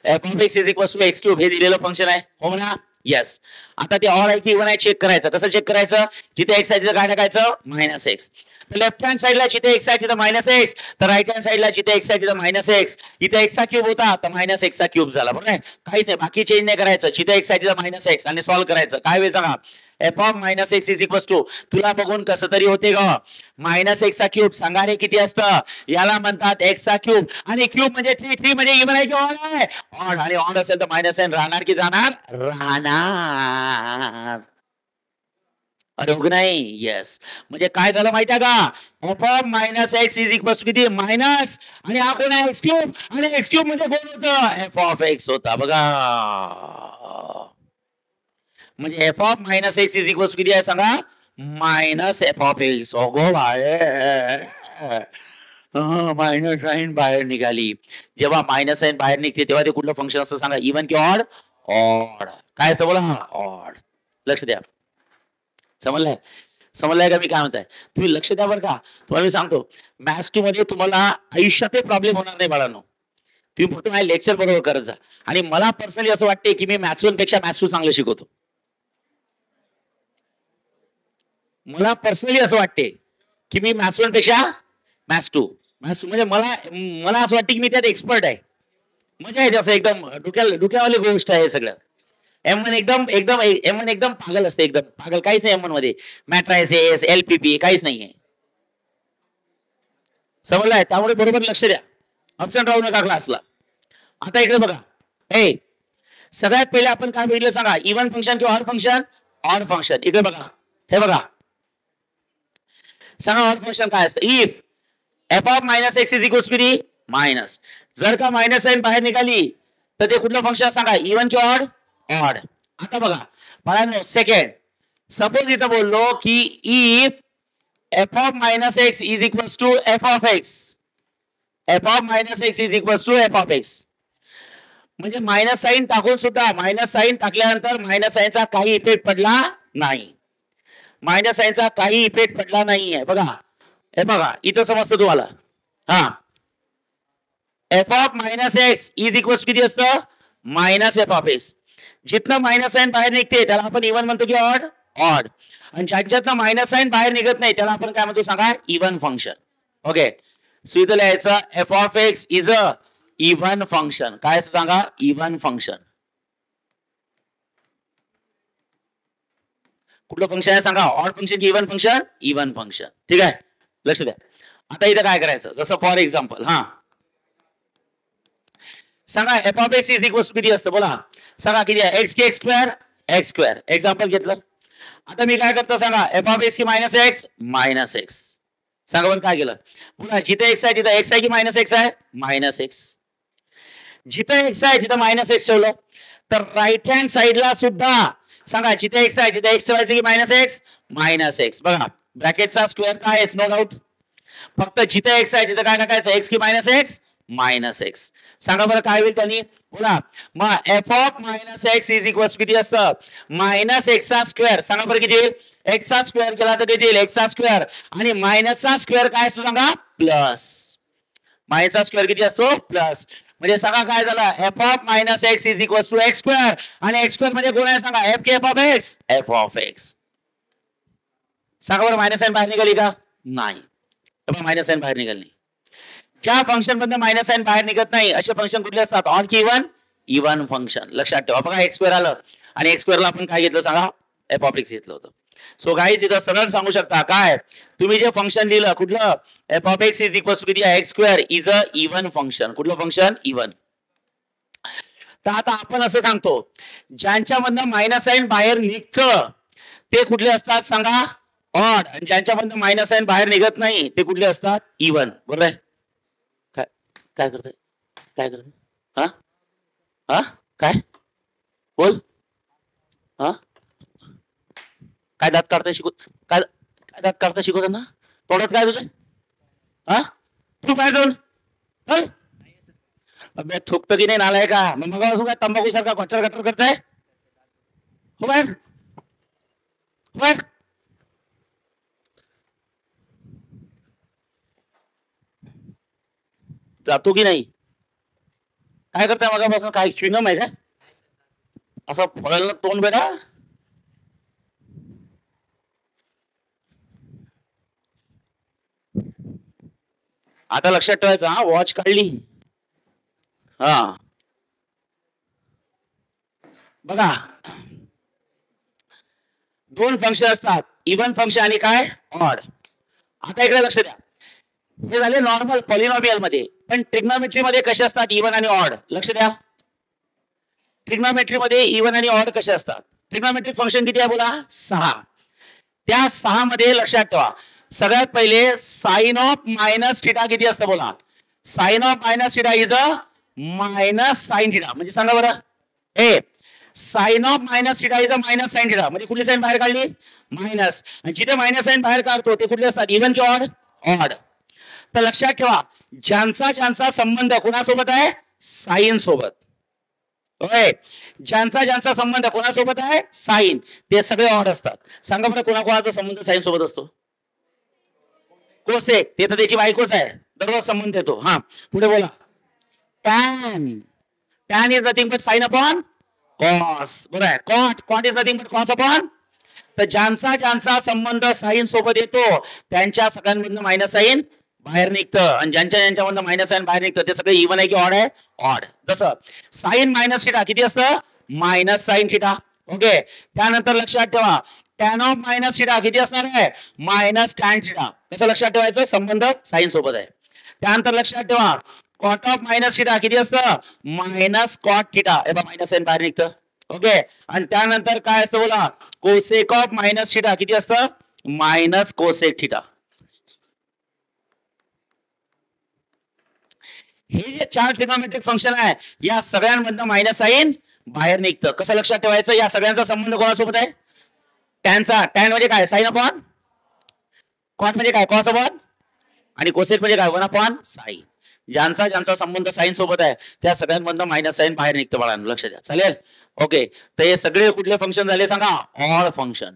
F of x is equal to x cube हे दिलेलं फंक्शन आहे, हो म्हणा. येस. आता ते ऑड आहे की इव्हन आहे चेक करायचं. कसं चेक करायचं, जिथे एक्स आहे तिथं काय टाकायचं, मायनस एक्स. तर लेफ्ट हँड साइडला जिथे एक्स आहे तिथं मायनस एक्स, तर राईट हँड साइडला जिथे एक्स आहे तिथं मायनस एक्स. इथे एक्सचा क्यूब होता तर मायनस एक्सचा क्यूब झाला. बरोबर आहे, काहीच नाही, बाकी चेंज नाही करायचं. जिथे एक्स आहे तिथं मायनस एक्स आणि सॉल्व्ह करायचं. काय वेळ सांगा, f of minus x is equal to, तुला बघून कसं तरी होते ग, मायनस एक्सचा क्यूब सांगा रे किती असतं, याला म्हणतात एक्सचा क्यूब. आणि क्यूब म्हणजे 3 म्हणजे इव्हन आहे की ऑड आहे, ऑड. आणि ऑड असेल तर मायनस साइन राहणार की जाणार, राहणार. अरे हो नाही, येस. म्हणजे काय झालं माहिती आहे का, f of minus x is equal to किती, मायनस, आणि हा कोण आहे, एक्स क्यूब. आणि एक्स क्यूब म्हणजे कोण होतं, एफ ऑफ एक्स होता. बघा, म्हणजे f of minus x is equal to किती आहे सांगा, मायनस एफ ऑफ एक्स. अगो बाय, मायनस साइन बाहेर निघाली. जेव्हा मायनस साइन बाहेर निघते तेव्हा ते कुठलं फंक्शन असतं सांगा, इव्हन की ऑड, ऑड. काय असतं बोला, ऑड. लक्ष द्या, समजलंय, समजलंय का मी काय म्हणताय, तुम्ही लक्ष द्या बरं का. तुम्हाला मी सांगतो, मॅथ्स 2 मध्ये तुम्हाला आयुष्यात प्रॉब्लेम होणार नाही बाळांनो. तुम्ही फक्त माझे लेक्चर बरोबर करत जा. आणि मला पर्सनली असं वाटते की मी मॅथ्स 1 पेक्षा मॅथ्स 2 चांगलं शिकवतो. मला पर्सनली असं वाटते की मी मॅथ्स 1 पेक्षा मॅथ्स 2 म्हणजे मला असं वाटतं की मी त्यात एक्सपर्ट आहे. मजा येते, असं एकदम डोक्यावाली गोष्ट आहे सगळं. M1 एकदम पागल असते, एकदम पागल. काहीच नाही M1 मध्ये, मॅट्रायसेस, LPP काहीच नाहीये. समजलंय, त्यामुळे बरोबर लक्ष द्या, अबसेंट राहू नका क्लासला. आता इकडे बघा, सगळ्यात पहिले आपण काय बघितलं सांगा, इव्हन फंक्शन किंवा ऑड फंक्शन, ऑड फंक्शन. इकडे बघा, हे बघा, सांगा ऑड फंक्शन काय असतं. If f of minus x is equal to किती, मायनस. जर का मायनस साइन बाहेर निघाली तर ते कुठलं फंक्शन सांगा, इव्हन किंवा ऑड, ऑड. आता बघा बाळांनो, सेकंड, सपोज इथं बोललो की if f of minus x is equal to f of x, f of minus x is equal to f of x. म्हणजे मायनस साइन टाकून सुद्धा, मायनस साइन टाकल्यानंतर मायनस साइनचा काही इफेक्ट पडला नाही, मायनस साइनचा काही इफेक्ट पडला नाहीये. बघा, हे बघा इथं समजतं तुम्हाला, हा f of minus x is equal किती असतं मायनस एफ ऑफ एक्स. जिथनं मायनस साइन बाहेर निघते त्याला आपण इव्हन म्हणतो की ऑड ऑड. आणि ज्याच्यातनं मायनस साइन बाहेर निघत नाही त्याला आपण काय म्हणतो सांगा इव्हन फंक्शन. ओके सो इथं लिहायचं F of x is a even function. काय सांगा इव्हन फंक्शन. कुठलं फंक्शन आहे सांगा ऑड फंक्शन की इव्हन फंक्शन इव्हन फंक्शन. ठीक आहे लक्ष द्या. आता इथं काय करायचं जसं फॉर एक्झाम्पल हा सांगा f of x is equal किती असतं बोला सांगा किती आहे एक्स की एक्स स्क्वेअर एक्झाम्पल घेतलं. आता मी काय करतो सांगा एफ ऑफ एक्स की मायनस एक्स सांगा बरं काय केलं बोला जिथे एक्स आहे तिथं एक्स आहे की मायनस एक्स आहे मायनस एक्स. जिथे एक्स आहे तिथं मायनस एक्स ठेवलं तर राईट हँड साईडला सुद्धा सांगा जिथे एक्स आहे तिथे एक्स ठेवायचं की मायनस एक्स. बघा ब्रॅकेटचा स्क्वेअर काय आहे नो डाऊट. फक्त जिथे एक्स आहे तिथे काय टाकायचं एक्स की मायनस एक्स. सांगा बरं काय होईल त्यांनी बोला मग F of minus x is equal किती असतं मायनस एक्सचा स्क्वेअर. सांगा बरं किती येईल एक्सचा स्क्वेअर केला तर किती येईल एक्सचा स्क्वेअर आणि मायनसचा स्क्वेअर काय असतो सांगा प्लस. मायनसचा स्क्वेअर किती असतो प्लस. म्हणजे सांगा काय झालं f of minus x is equal to x square आणि एक्स स्क्वेअर म्हणजे कोण आहे सांगा एफ के एफ ऑफ एक्स. सांगा बरं मायनस साइन बाहेर निघाली का नाही मायनस साइन बाहेर निघाली नाही. ज्या फंक्शन मधून मायनस साइन बाहेर निघत नाही असे फंक्शन कुठले असतात ऑड की इव्हन फंक्शन. लक्षात ठेवा बघा एक्स स्क्वेअर आलं आणि एक्स स्क्वेअरला आपण काय घेतलं सांगा एफ ऑफ एक्स घेतलं होतं. सो गाईज इथं सरळ सांगू शकता काय तुम्ही जे फंक्शन दिलं कुठलं f of x is equal to किती आहे x square is a even function. कुठलं फंक्शन इव्हन. तर आता आपण असं सांगतो ज्यांच्यामधनं मायनस साइन बाहेर निघतं ते कुठले असतात सांगा ऑड आणि ज्यांच्यामधनं मायनस साइन बाहेर निघत नाही ते कुठले असतात इव्हन. बरोबर आहे काय करताय काय करताय हा हा काय बोल हा काय दात काढताय शिकू काय दात काढताय शिकवताना तोंडात काय तुझं हा तू काय करून अभ्यास थुकतं की नाही नालाय का मग काय तंबाखू सारखा घटर घटर करताय हो बाहेर बाहेर जातो की नाही काय करताय मगापासून काय च्युइंगम आहे का असं फळायला तोंड बेटा. आता लक्षात ठेवायचं हा वॉच काढली हा बघा दोन फंक्शन असतात इव्हन फंक्शन आणि काय ऑड. आता इकडे लक्ष द्या हे झाले नॉर्मल पॉलिनॉमियल मध्ये पण ट्रिग्नोमेट्री मध्ये कसे असतात इव्हन आणि ऑड. लक्ष द्या ट्रिग्नोमेट्री मध्ये इव्हन आणि ऑड कसे असतात. ट्रिग्नोमेट्रिक फंक्शन किती आहे बोला 6. त्या 6 मध्ये लक्षात ठेवा सगळ्यात पहिले साइन ऑफ मायनस थिटा किती असतं बोला sine of minus theta is a minus sine theta. म्हणजे सांगा बरं ए sine of minus theta is a minus sine theta. म्हणजे कुठली साइन बाहेर काढली मायनस आणि जिथे मायनस साइन बाहेर काढतो ते कुठले असतात इव्हन की ऑड ऑड. तर लक्षात ठेवा ज्यांचा संबंध कोणासोबत आहे साइन सोबत होय ज्यांचा संबंध कोणासोबत आहे साइन ते सगळे ऑड असतात. सांगा बरं कोणाचा संबंध साइन सोबत असतो कोसेक ते तर त्याची बायकोच आहे दररोज संबंध येतो. हा पुढे बोला tan is nothing but sine upon cos. बरोबर आहे cot is nothing but cos upon. तर ज्यांचा संबंध साइन सोबत येतो त्यांच्या सगळ्यांमधनं मायनस साइन बाहेर निघतं आणि ज्यांच्यामधनं मायनस साइन बाहेर निघतं ते सगळे इव्हन आहे की ऑड आहे ऑड. जसं साइन मायनस थिटा किती असतं मायनस साइन थिटा. ओके त्यानंतर लक्षात ठेवा टॅन ऑफ मायनस थिटा किती असणार आहे मायनस टॅन थिटा. कसं लक्षात ठेवायचं संबंध साइन सोबत आहे. त्यानंतर लक्षात ठेवा कॉट ऑफ मायनस थिटा किती असतं मायनस कॉट थिटा. हे बघा मायनस साइन बाहेर निघतं. ओके आणि त्यानंतर काय असतं बोला कोसेक ऑफ मायनस थिटा किती असतं मायनस कोसेक थिटा. हे जे 4 ट्रिग्नोमेट्रिक फंक्शन आहे या सगळ्यांमधनं मायनस साइन बाहेर निघतं. कसं लक्षात ठेवायचं या सगळ्यांचा संबंध कोणासोबत आहे टॅनचा. टॅन म्हणजे काय साइन अपॉन कॉट म्हणजे काय कॉस अपॉन आणि कोसेक म्हणजे काय 1 अपॉन साइन. ज्यांचा संबंध साइन सोबत आहे त्या सगळ्यांमधनं मायनस साइन बाहेर निघतं बाळांनो लक्ष द्या चालेल. ओके तर हे सगळे कुठले फंक्शन झाले सांगा ऑड फंक्शन.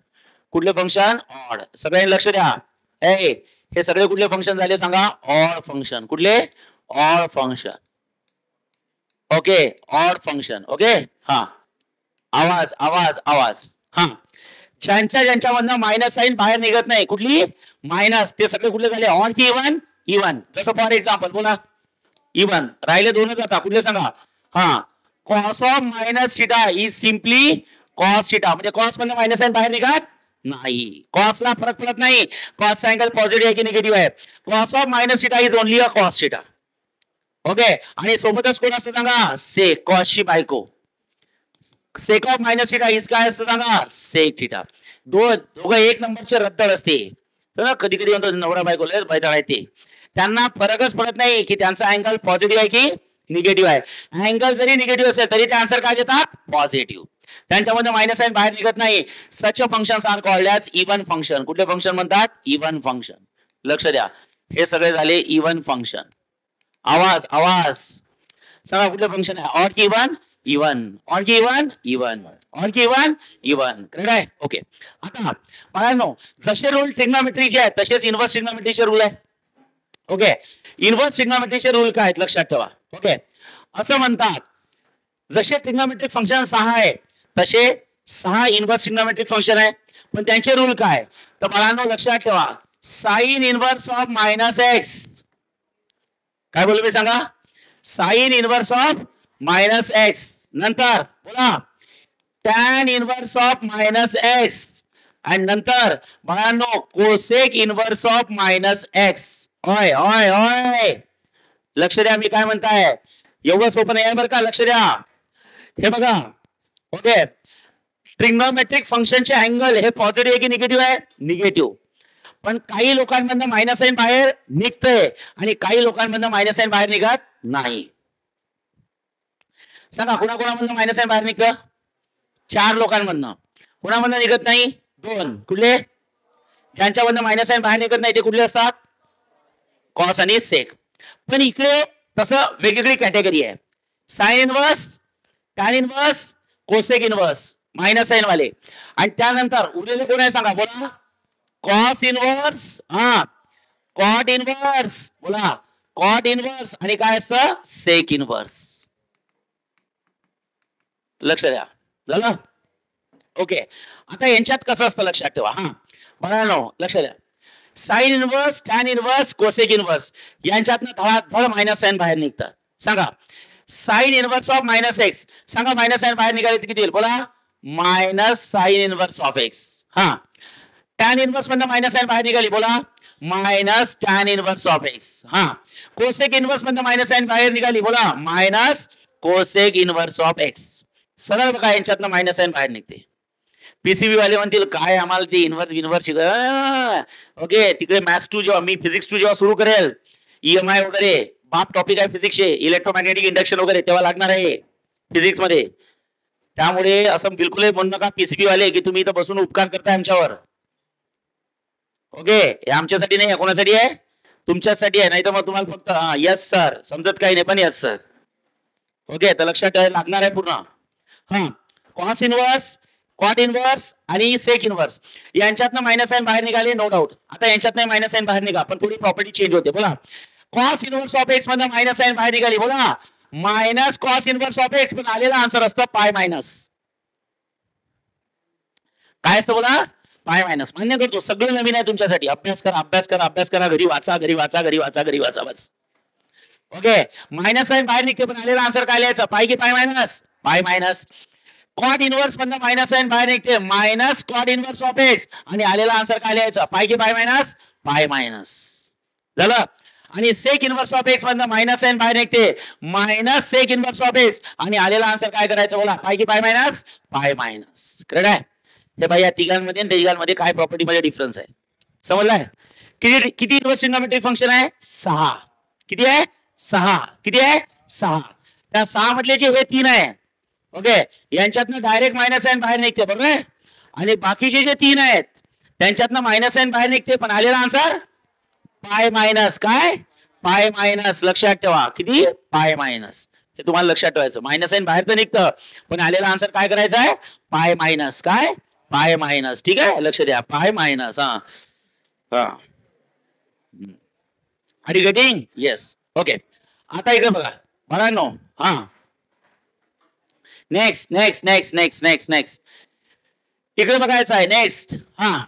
कुठले फंक्शन ऑड. सगळ्यांनी लक्ष द्या ए हे सगळे कुठले फंक्शन झाले सांगा? Odd function. कुठले? Odd function. Okay, odd function. Okay, हा. आवाज आवाज आवाज. हा, ज्यांच्यामधनं मायनस साईन बाहेर निघत नाही, कुठली? मायनस, ते सगळे कुठले झाले? ऑड की इवन? इवन. जसं फॉर एक्झाम्पल बोला, इवन. राहिले दोनच आता, कुठले सांगा? हा, cos of minus theta is simply cos theta. म्हणजे कॉस मधनं मायनस साईन बाहेर निघत नाही, कॉसला फरक पडत नाही कॉस अँगल पॉझिटिव्ह आहे की निगेटिव्ह आहे. Cos of minus theta is only a cos theta. Okay, आणि सोबतच कोण असतं सांगा? सेक, कॉसची बायको. Sec of minus theta is काय असतं सांगा? Sec theta. दोघं एक नंबरचे रद्द असते. तर कधी कधी म्हणतो नवरा बायको लय बैताळ आहे ते, त्यांना फरकच पडत नाही की त्यांचा अँगल पॉझिटिव्ह आहे की निगेटिव्ह आहे. अँगल जरी निगेटिव्ह असेल तरी ते आन्सर काय देतात? पॉझिटिव्ह. त्यांच्यामध्ये मायनस साइन बाहेर निघत नाही. Such functions are called as even function. कुठले फंक्शन म्हणतात? Even function. लक्ष द्या, हे सगळे झाले इव्हन फंक्शन. आवाज आवाज सांगा, कुठले फंक्शन आहे? ऑड की इव्हन? इव्हन. ऑड की इव्हन? इव्हन. ऑड की इव्हन? इव्हन. करेक्ट आहे. ओके, आता बाळांनो, जसे रूल ट्रिग्नोमेट्रीचे आहेत तसेच इन्व्हर्स ट्रिग्नोमेट्रीचे रूल आहे. ओके, इन्व्हर्स ट्रिग्नोमेट्रीचे रूल काय आहेत लक्षात ठेवा. ओके, असं म्हणतात जसे ट्रिग्नोमेट्रिक फंक्शन 6 आहे तसे 6 इन्व्हर्स ट्रिग्नोमेट्रिक फंक्शन आहे. पण त्यांचे रूल काय? तर बाळांनो लक्षात ठेवा, sine inverse of minus x. काय बोलू मी सांगा? Sine inverse of minus x. नंतर बोला tan inverse of minus x. आणि नंतर बाळांनो cosec inverse of minus x. ओय ओय ओय, लक्ष द्या मी काय म्हणताय. एवढं सोपं नाही आहे बरं का, लक्ष द्या. हे बघा, ओके, ट्रिग्नोमेट्रिक फंक्शनचे अँगल हे पॉझिटिव्ह आहे की निगेटिव्ह आहे? निगेटिव्ह. पण काही लोकांमधनं मायनस साइन बाहेर निघतंय आणि काही लोकांमधनं मायनस साइन बाहेर निघत नाही. सांगा, कुणाकुणामधनं मायनस साइन बाहेर निघतं? 4 लोकांमधनं. कुणामधनं निघत नाही? 2. कुठले? ज्यांच्यामधनं मायनस साइन बाहेर निघत नाही ते कुठले असतात? कॉस आणि सेक. पण इकडे तसं वेगवेगळी कॅटेगरी आहे. Sine inverse, tan inverse, cosec inverse, minus sine वाले. आणि त्यानंतर उरलेले कोण आहे सांगा? बोला. कॉस इन्व्हर्स, हा, कॉट इन्व्हर्स, बोला कॉट इन्व्हर्स, आणि काय असतं? Sec inverse. लक्ष द्या, झालं? ओके, आता यांच्यात कसं असतं लक्षात ठेवा. हा बघा, लक्ष द्या, sine inverse, tan inverse, cosec inverse यांच्यातनं धडाधड मायनस साइन बाहेर निघतात. सांगा, sine inverse of minus x. सांगा, मायनस साइन बाहेर निघाले किती येईल? बोला minus sine inverse of x. हा, टॅन इन्व्हर्स मधनं मायनस साइन बाहेर निघाली, बोला minus tan inverse of x. हा, कोसेक इन्व्हर्स मधनं मायनस साइन बाहेर निघाली, बोला minus cosec inverse of x. सरळ बघा, यांच्यातनं मायनस साइन बाहेर निघते. पीसीबी वाले म्हणतील काय आम्हाला ते इन्व्हर्स ओके, तिकडे मॅथ्स 2 जेव्हा मी फिजिक्स 2 जेव्हा सुरू करेल, EMI वगैरे बाप टॉपिक आहे फिजिक्सचे, इलेक्ट्रोमॅग्नेटिक इंडक्शन वगैरे तेव्हा लागणार आहे फिजिक्स मध्ये. त्यामुळे असं बिलकुल म्हणू नका पीसीबी वाले की तुम्ही इथं बसून उपकार करताय आमच्यावर. ओके, हे आमच्यासाठी नाही, कोणासाठी आहे? तुमच्यासाठी आहे. नाही तर मग तुम्हाला फक्त यस सर समजत काही नाही, पण यस सर. ओके, तर लक्षात ठेवायला लागणार आहे पूर्ण. हा, कॉस इन्व्हर्स, कॉट इन्व्हर्स आणि सेक इन्व्हर्स यांच्यातनं मायनस साइन बाहेर निघाले, नो डाऊट. आता यांच्यातनं मायनस साइन बाहेर निघा, पण थोडी प्रॉपर्टी चेंज होते. बोला, कॉस इन्व्हर्स ऑफ एक्स मधनं मायनस साइन बाहेर निघाली, बोला minus cos inverse of x, पण आलेला आन्सर असतं पाय मायनस. काय असतं? बोला पाय मायनस. मान्य करतो, सगळं नवीन आहे तुमच्यासाठी. अभ्यास करा, अभ्यास करा, अभ्यास करा, घरी वाचा, घरी वाचा, घरी वाचा, घरी वाचा, बस. ओके, मायनस साइन बाहेर निघते पण आलेला आन्सर काय लिहायचं? पाय की pi minus? Pi minus. Cot inverse मधनं मायनस साइन बाहेर निघते, minus cot inverse of x, आणि आलेला आन्सर काय लिहायचं? पाय की पाय मायनस? Pi minus. झालं? आणि सेक इन्व्हर्स ऑफ एक्स मधनं मायनस साइन बाहेर निघते, minus sec inverse of x, आणि आलेला आन्सर काय करायचं? बोला पाय की pi minus? Pi minus. Correct आहे? हे बाई, या तिघांमध्ये आणि तिघांमध्ये काय प्रॉपर्टी मध्ये डिफरन्स आहे समजलाय? किती किती इन्व्हर्स ट्रिग्नोमेट्रिक फंक्शन आहे? 6. किती आहे? 6. किती आहे? 6. त्या 6 मधले जे हे 3 आहे, ओके, यांच्यातनं डायरेक्ट मायनस साइन बाहेर निघते, बरोबर आहे? आणि बाकीचे जे 3 आहेत त्यांच्यातनं मायनस साइन बाहेर निघते, पण आलेला आन्सर पाय मायनस. काय? Pi minus. लक्षात ठेवा, किती? Pi minus. हे तुम्हाला लक्षात ठेवायचं. मायनस साइन बाहेर तर निघतं, पण आलेला आन्सर काय करायचा आहे? Pi minus. काय? Pi minus. ठीक आहे, लक्ष द्या, पाय मायनस. हा हा, are you getting? Yes. Okay. आता इकडे बघा बाळांनो. हा, next next next next next next इकडे बघायचं आहे. नेक्स्ट. हा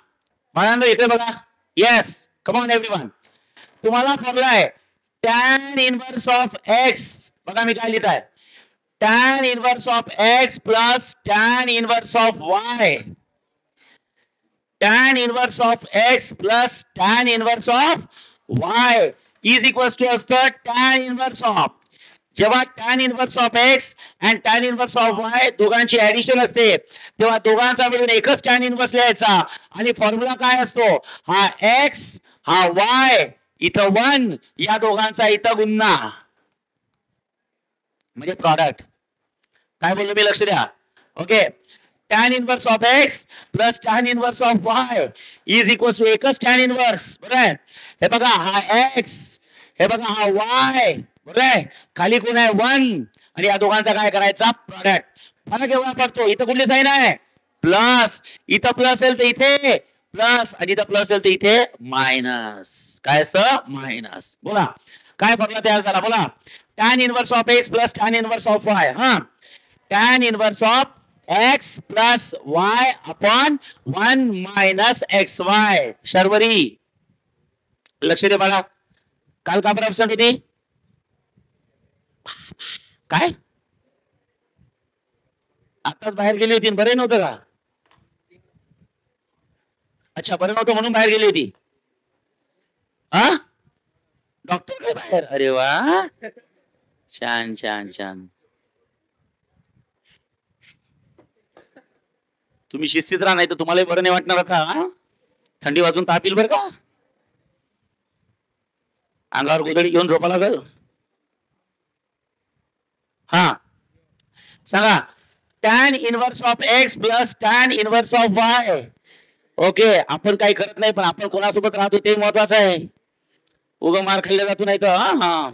बाळांनो इकडे बघा. Yes, come on everyone. तुम्हाला फॉर्म्युला आहे tan इनवर्स ऑफ एक्स. बघा मी काय लिहित आहे. tan inverse of x plus tan inverse of y. tan inverse of x plus tan inverse of y is equals to असतं tan इनवर्स ऑफ. जेव्हा tan inverse of x and tan inverse of Y दोघांची addition असते तेव्हा दोघांचा मिळून एकच tan inverse लिहायचा. आणि फॉर्म्युला काय असतो? हा एक्स हा वाय इथं 1 या दोघांचा इथं गुन्हा म्हणजे प्रॉडक्ट. काय बोललो मी? लक्ष द्या. Okay. tan inverse of x plus tan inverse of y is equals to एकच tan इनवर्स. बरोबर आहे. हे बघा हा एक्स, हे बघा हा वाय. बरोबर आहे. खाली कोण आहे? 1. आणि या दोघांचा काय करायचा? प्रॉडक्ट. फरक एवढा पडतो. इथं कुठली साईन आहे? प्लस. इथं प्लस असेल तर इथे प्लस आणि इथं प्लस असेल तर इथे मायनस. काय असतं? मायनस. बोला काय फॉर्म्युला तयार झाला? बोला. tan inverse of x plus tan inverse of Y. हा, tan inverse of x plus y upon 1 minus x Y. Sharvari लक्ष दे बाळा. काल का बरं absent होती? काय आताच बाहेर गेली होती? बरे नव्हतं का? अच्छा, बरं नव्हतं म्हणून बाहेर गेली होती. हा, डॉक्टर काय बाहेर? अरे वा, छान छान छान. तुम्ही शिस्तीत राहा, नाही तर तुम्हाला बरं नाही वाटणार आता. थंडी वाजून ताप येईल बरं का. अंगावर गोधडी घेऊन झोपा लागल. हा सांगा. tan inverse of x plus tan inverse of Y. Okay. आपण काही करत नाही पण आपण कोणासोबत राहतो ते महत्वाचं आहे. उगा मार खाल्ला जातो नाही तर. हा,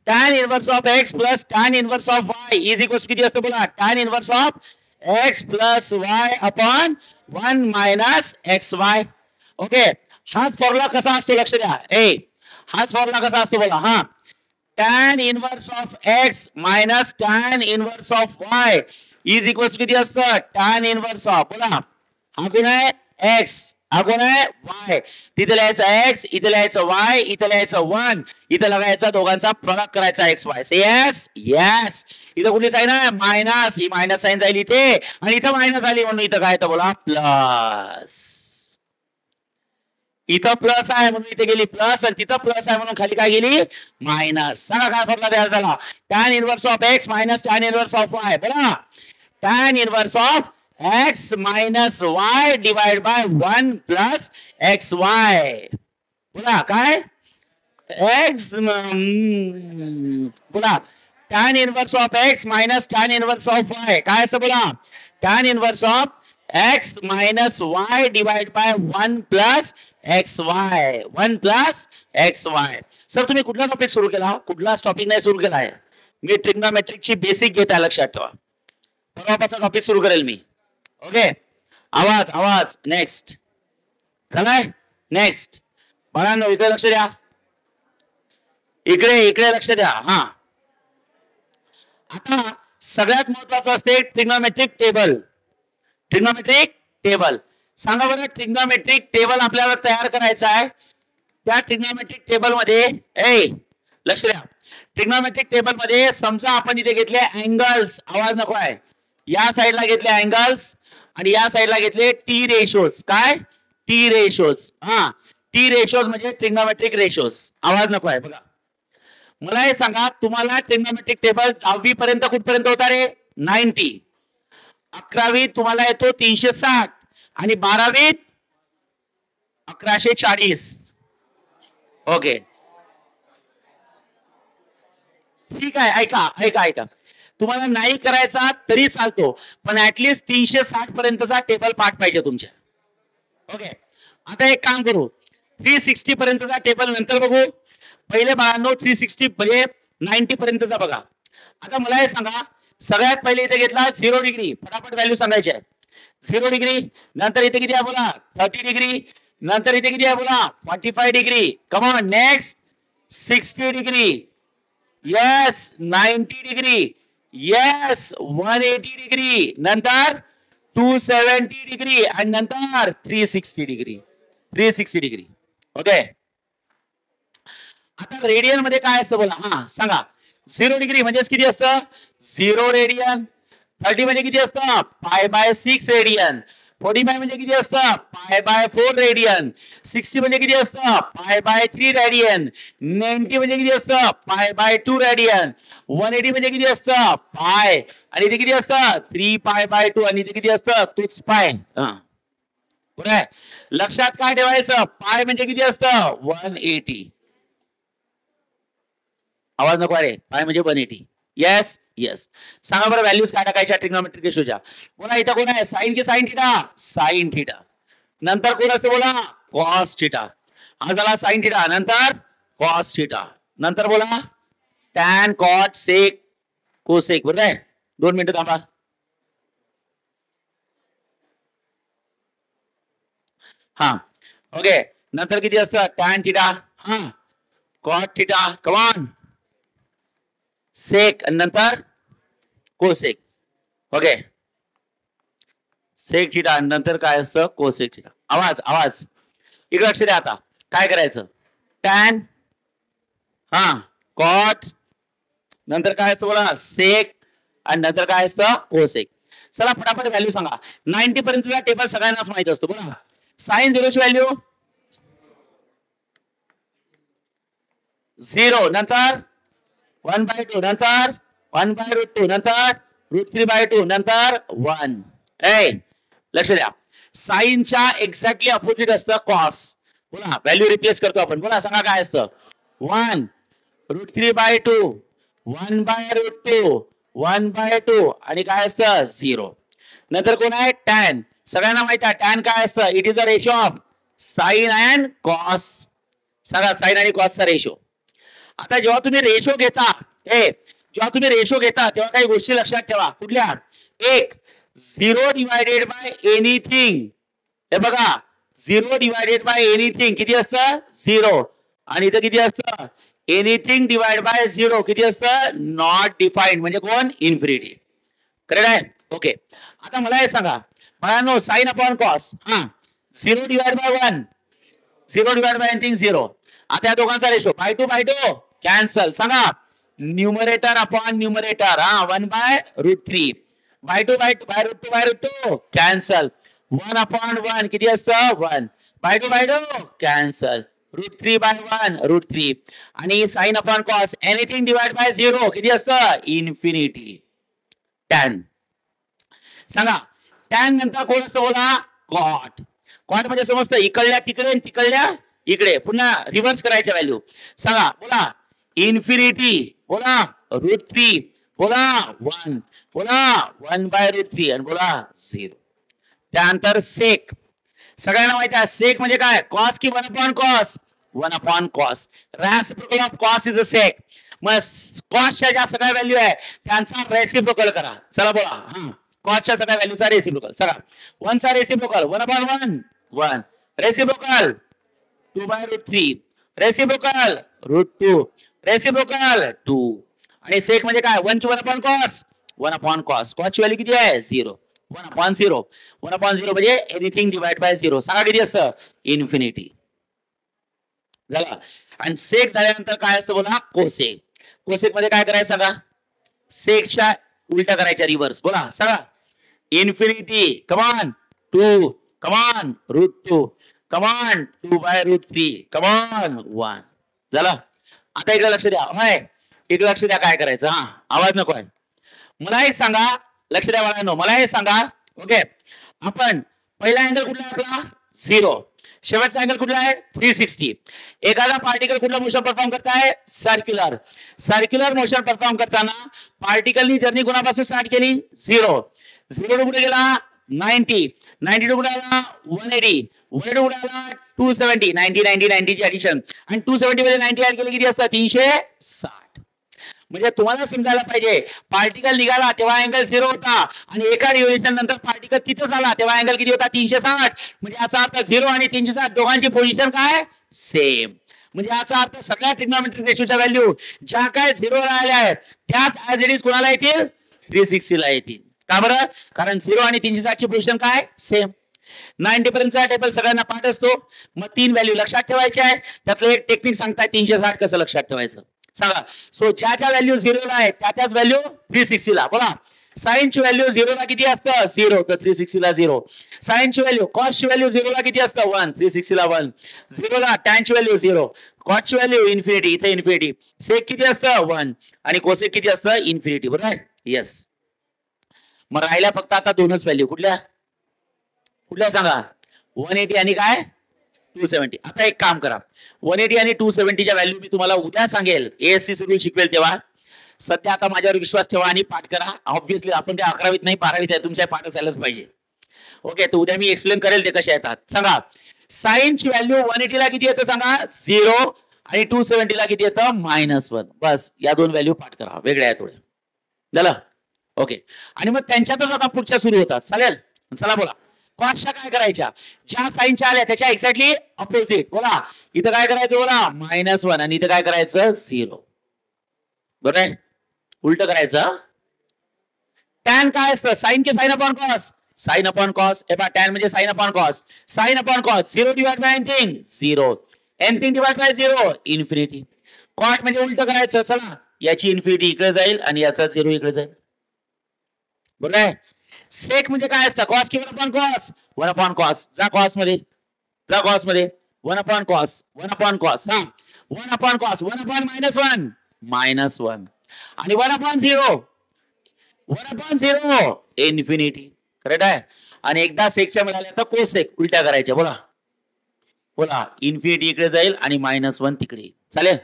tan inverse of x plus tan inverse of y is equals किती असतं? बोला. tan inverse of x plus y upon 1 minus x Y. Okay. हाच फॉर्म्युला कसा असतो? लक्ष द्या. हाच फॉर्म्युला कसा असतो? बोला. हा, tan inverse of x minus tan inverse of y is equals किती असतं? tan inverse of. बोला. हा कोण आहे? एक्स. हा कोण आहे? वाय. तिथे लिहायचं एक्स, इथे लिहायचं वाय, इथे लिहायचं 1, इथे लगायचा दोघांचा प्रॉडक्ट करायचा एक्स वाय. Yes yes. इथं कुठली साईन आहे? मायनस. ही मायनस साईन जाईल इथे आणि इथं मायनस आली म्हणून इथं काय तर बोला प्लस. इथं प्लस आहे म्हणून इथे गेली प्लस आणि तिथं प्लस आहे म्हणून खाली काय गेली? मायनस. सांगा काय फॉर्म्युला तयार झाला? tan inverse of x minus tan inverse of Y. बघा. tan inverse of x minus Y divide by 1 plus x Y. बोला काय? एक्स. बोला. tan inverse of x minus tan inverse of Y काय असं? बोला. tan inverse of x minus Y divide by 1 plus x Y. 1 plus x Y. Sir तुम्ही कुठला topic सुरू केला? कुठलाच टॉपिक नाही सुरू केला आहे मी. ट्रिग्नोमेट्रिकची बेसिक घेत आहे, लक्षात ठेवा. परवापासून टॉपिक सुरू करेल मी. ओके. आवाज आवाज. नेक्स्ट झालाय. नेक्स्ट बाळांनो इकडे लक्ष द्या. इकडे इकडे लक्ष द्या. हा, आता सगळ्यात महत्वाचं असते ट्रिग्नोमेट्रिक टेबल. Trigonometric table. सांगा बरं. ट्रिग्नोमेट्रिक टेबल आपल्याला तयार करायचा आहे. त्या ट्रिग्नोमेट्रिक टेबल मध्ये लक्ष द्या. ट्रिग्नोमेट्रिक टेबल मध्ये समजा आपण इथे घेतले अँगल्स. आवाज नको आहे. या साईडला घेतले अँगल्स आणि या साईडला घेतले टी रेशोज. काय? T ratios. हा, टी रेशोज म्हणजे ट्रिग्नोमेट्रिक रेशोज. आवाज नको आहे. बघा मला हे सांगा, तुम्हाला ट्रिग्नोमेट्रिक टेबल 10वी पर्यंत कुठपर्यंत होता रे? 90. 11वी तुम्हाला येतो 360 आणि 12वी 1140. ओके ठीक आहे. ऐका ऐका ऐका. तुम्हाला नाही करायचा तरी चालतो पण ऍटलीस्ट 360 पर्यंतचा टेबल पाठ पाहिजे तुमच्या. ओके. आता एक काम करू. 360 पर्यंतचा टेबल नंतर बघू. पहिले बाळांनो 360 म्हणजे 90 पर्यंतचा बघा. आता मला हे सांगा, सगळ्यात पहिले इथे घेतला 0 डिग्री. फटाफट व्हॅल्यू सांगायची आहे. 0 डिग्री. नंतर इथे किती आहे बोला? 30 डिग्री. नंतर इथे किती आहे बोला 45 degree. Come on next 60 degree. Yes 90 degree. Yes 180 degree. नंतर 270 डिग्री आणि नंतर 360 डिग्री. 360 डिग्री. ओके. आता रेडियन मध्ये काय असतं बोला. हा सांगा. 0 डिग्री म्हणजे किती असतं 0 रेडियन. 30 म्हणजे किती असतं π/6 रेडियन. 45 म्हणजे किती असतं π/4 रेडियन. 60 म्हणजे किती असतं π/3 रेडियन. 90 म्हणजे किती असतं π/2 रेडियन. 180 म्हणजे किती असतं पाय आणि इथे किती असतं 3π/2 आणि इथे किती असतं तोच पाय. बरोबर आहे. लक्षात काय ठेवायचं पाय म्हणजे किती असतं 180. आवाज नको रे. पाय म्हणजे 180. Yes yes. सांगा बरं व्हॅल्यूज काय टाकायच्या ट्रिग्नोमेट्रिक रेशोच्या. बोला इथं कोण आहे साइन की साइन थिटा. Sine theta. नंतर कोण असते बोला कॉस थिटा. हा झाला साइन थिटा. नंतर कॉस थिटा. नंतर बोला टॅन कॉट सेक कोसेक. बरोबर आहे. 2 मिनिटं थांबा. हा ओके. नंतर किती असतं टॅन थिटा. हा कॉट थिटा. कमॉन सेक नंतर कोसेक. ओके. सेक थिटा नंतर काय असतं कोसेक थिटा. आवाज आवाज इकडे लक्ष द्या. आता काय करायचं टॅन हा कॉट नंतर काय असतं बोला सेक आणि नंतर काय असतं कोसेक. चला फटाफट व्हॅल्यू सांगा. 90 पर्यंतचा टेबल सगळ्यांनाच माहित असतो. बोला साइन 0 ची व्हॅल्यू 0 नंतर 1/2 नंतर 1/√2 नंतर √3/2 नंतर 1. लक्ष द्या. साइनच्या एक्झॅक्टली अपोजिट असतं कॉस. बोला व्हॅल्यू रिप्लेस करतो आपण. बोला सांगा काय असतं 1 √3/2 1/√2 1/2 आणि काय असतं 0. नंतर कोण आहे टॅन. सगळ्यांना माहिती आहे टॅन काय असतं. It is a ratio of sine and cos. सगळा साइन आणि कॉसचा रेशो. आता जेव्हा तुम्ही रेशो घेता जेव्हा तुम्ही रेशो घेता तेव्हा काही गोष्टी लक्षात ठेवा. कुठल्या एक 0 डिवायडेड बाय एनिथिंग. हे बघा 0 डिवायडेड बाय एनिथिंग किती असतं 0 आणि इथं किती असतं एनिथिंग डिवाइड बाय 0 किती असतं नॉट डिफाइंड म्हणजे कोण इन्फिनिटी. करेक्ट आहे. ओके. आता मला हे सांगा मला साइन अपॉन कॉस. हा 0 divide by 1 0 divide by anything 0. आता या दोघांचा रेशो /2 कॅन्सल. सांगा न्यूमरेटर अपॉन न्यूमरेटर. हा 1/√3 /2 कॅन्सल. 1/1 किती असतं 1 /2 कॅन्सल. √3/1 √3 आणि sign upon cos anything divide by 0 किती असतं इन्फिनिटी. टॅन. सांगा टॅन नंतर कोण असतं बोला कॉट. कॉट म्हणजे समजतं इकडल्या तिकडे तिकडल्या इकडे पुन्हा रिव्हर्स करायच्या व्हॅल्यू. सांगा बोला इन्फिनिटी. बोला √3 बोला 1 बोला 1/√3 आणि बोला 0. त्यानंतर सेक. सगळ्यांना माहिती आहे सेक म्हणजे काय कॉस की 1/cos 1/cos. Reciprocal of cos is a sec. मग कॉसच्या ज्या सगळ्या व्हॅल्यू आहे त्यांचा रेसिप्रोकल करा. चला बोला हा कॉसच्या सगळ्या व्हॅल्यूचा रेसिप्रोकल. चला 1 चा रेसिप्रोकल 1/1 1 रेसिप्रोकल 2/√3 रेसिप्रोकल √2 रेसिप्रोकल 2 आणि सेक म्हणजे काय 1 ची 1/cos 1/cos. कॉसची व्हॅल्यू किती आहे 0 1/0 1/0 म्हणजे एनिथिंग डिवाइड बाय 0. सांगा किती असतं इन्फिनिटी. झाला. आणि सेक झाल्यानंतर काय असतं बोला कोसेक. कोसेक मध्ये काय करायचं सांगा सेकच्या उलटा करायच्या रिव्हर्स. बोला सांगा इन्फिनिटी कमान 2 कमान √2 कमान 2/√3 कमान 1. झालं. आता इकडे लक्ष द्या. होय इकडे लक्ष द्या काय करायचं. हा आवाज नको आहे. मला एक सांगा लक्ष द्या बाळांनो. मला हे सांगा ओके आपण पहिला अँगल कुठला आहे आपला 0. शेवटचा अँगल कुठला आहे 360. एखादा पार्टिकल कुठला मोशन परफॉर्म करताय सर्क्युलर. सर्क्युलर मोशन परफॉर्म करताना पार्टिकलनी जर्नी कोणापासून स्टार्ट केली 0 0 कुठे गेला 90 92 कुठे आला 180 180 कुठे आला 270 90 90 90 ची ऍडिशन आणि 270 मध्ये 90 ऍड केली किती असतं 360. म्हणजे तुम्हाला समजायला पाहिजे, पार्टिकल निघाला तेव्हा अँगल 0 होता आणि एका रिव्होल्यूशन नंतर पार्टिकल तिथं झाला तेव्हा अँगल किती होता 360. म्हणजे याचा अर्थ 0 आणि 360 दोघांची पोझिशन काय सेम. म्हणजे याचा अर्थ सगळ्या ट्रिग्नोमेट्रिक रेशोच्या व्हॅल्यू ज्या काय 0 ला आल्या आहेत त्याच ऍज इट इज कोणाला येतील 360 ला येतील. का बरं? कारण 0 आणि 360 ची पोझिशन काय सेम. 90 पर्यंतचा टेबल सगळ्यांना पाठ असतो. मग 3 व्हॅल्यू लक्षात ठेवायचे आहे. त्यातलं एक टेक्निक सांगताय 360 कसं लक्षात ठेवायचं सांगा. सो ज्या ज्या व्हॅल्यू 0 ला आहेत त्या त्याच व्हॅल्यू 360 ला. बोला साइनची व्हॅल्यू 0 ला किती असतं 0 तर 360 ला 0. साइनची व्हॅल्यू कॉसची व्हॅल्यू 0 ला किती असतं 1 360 ला 1. 0 ला टॅनची व्हॅल्यू 0. कॉसची व्हॅल्यू इन्फिनिटी इथे इन्फिनिटी. सेक किती असतं 1 आणि कोसेक किती असतं इन्फिनिटी. बरोबर आहे. येस. मग राहिल्या फक्त आता दोनच व्हॅल्यू कुठल्या कुठल्या सांगा 180 आणि काय 270. आता एक काम करा 180 आणि 270 च्या व्हॅल्यू मी तुम्हाला उद्या सांगेल एएससी शेड्यूल शिकवेल तेव्हा. सध्या आता माझ्यावर विश्वास ठेवा आणि पाठ करा. ऑब्व्हियसली आपण काय 11वीत नाही 12वीत आहे तुमच्या पाठ असायलाच पाहिजे. ओके तर उद्या मी एक्सप्लेन करेल ते कसे येतात. सांगा साइनची व्हॅल्यू 180 ला किती येतं सांगा 0 आणि 270 ला किती येतं -1. बस या दोन व्हॅल्यू पाठ करा वेगळ्या आहेत थोड्या. झालं ओके. आणि मग त्यांच्यातच आता पुढच्या सुरू होतात. चालेल चला बोला कॉसच्या काय करायच्या ज्या साइनच्या आल्या त्याच्या एक्झॅक्टली ऑपोजिट. बोला इथं काय करायचं बोला -1 आणि इथं काय करायचं 0. बरोबर आहे. उलट करायचं. टॅन काय असतं साइन के sine upon cos sine upon cos. हे पहा टॅन म्हणजे sine upon cos. Sine upon cos 0 divide by anything 0. Anything divide by 0 infinity. Cot म्हणजे उलट करायचं. चला याची इन्फिनिटी इकडे जाईल आणि याचा 0 इकडे जाईल. बरोबर आहे. सेक म्हणजे काय असतं कॉस की 1 अपॉन कॉस 1 अपॉन कॉस. जा कॉस मध्ये 1 अपॉन कॉस 1 अपॉन कॉस. हा 1 अपॉन कॉस 1 अपॉन -1 आणि 1 अपॉन 0 इन्फिनिटी. करेक्ट आहे. आणि एकदा सेकच्या मिळाल्या तर कोसेक उलट्या करायच्या. बोला बोला इन्फिनिटी इकडे जाईल आणि -1 तिकडे येईल. चालेल.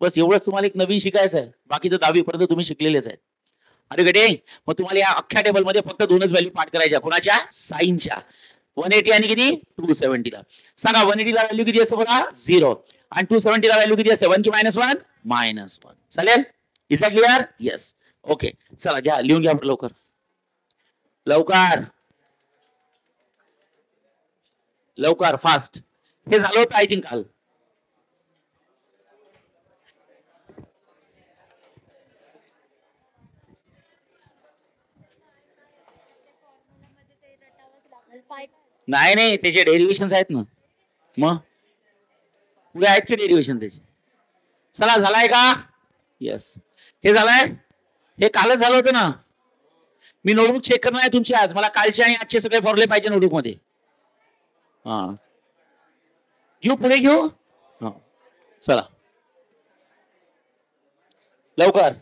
बस एवढंच तुम्हाला एक नवीन शिकायचं आहे. बाकी तर 10वी पर्यंत तुम्ही शिकलेलेच आहेत. अरे गडे मग तुम्हाला या अख्ख्या टेबल मध्ये फक्त दोनच व्हॅल्यू पाठ करायच्या. कोणाच्या साइनच्या 180 आणि किती 270 ला. सांगा 180 ला व्हॅल्यू किती असते बघा 0 आणि 270 ला व्हॅल्यू किती असते 1 की -1 -1. चालेल. Is that clear. Yes. Okay चला घ्या लिहून घ्या लवकर लवकर लवकर फास्ट. हे झालं होतं आय थिंक काल. नाही नाही त्याचे डेरिव्हेशन्स आहेत ना. मग पुढे आहेत की डेरिव्हेशन त्याचे. चला झालाय का. येस हे झालंय. हे कालच झालं होतं ना. मी नोटबुक चेक करणार आहे तुमची आज. मला कालचे आणि आजचे सगळे फॉर्मुले पाहिजे नोटबुक मध्ये. हा घेऊ पुढे घेऊ. हा चला लवकर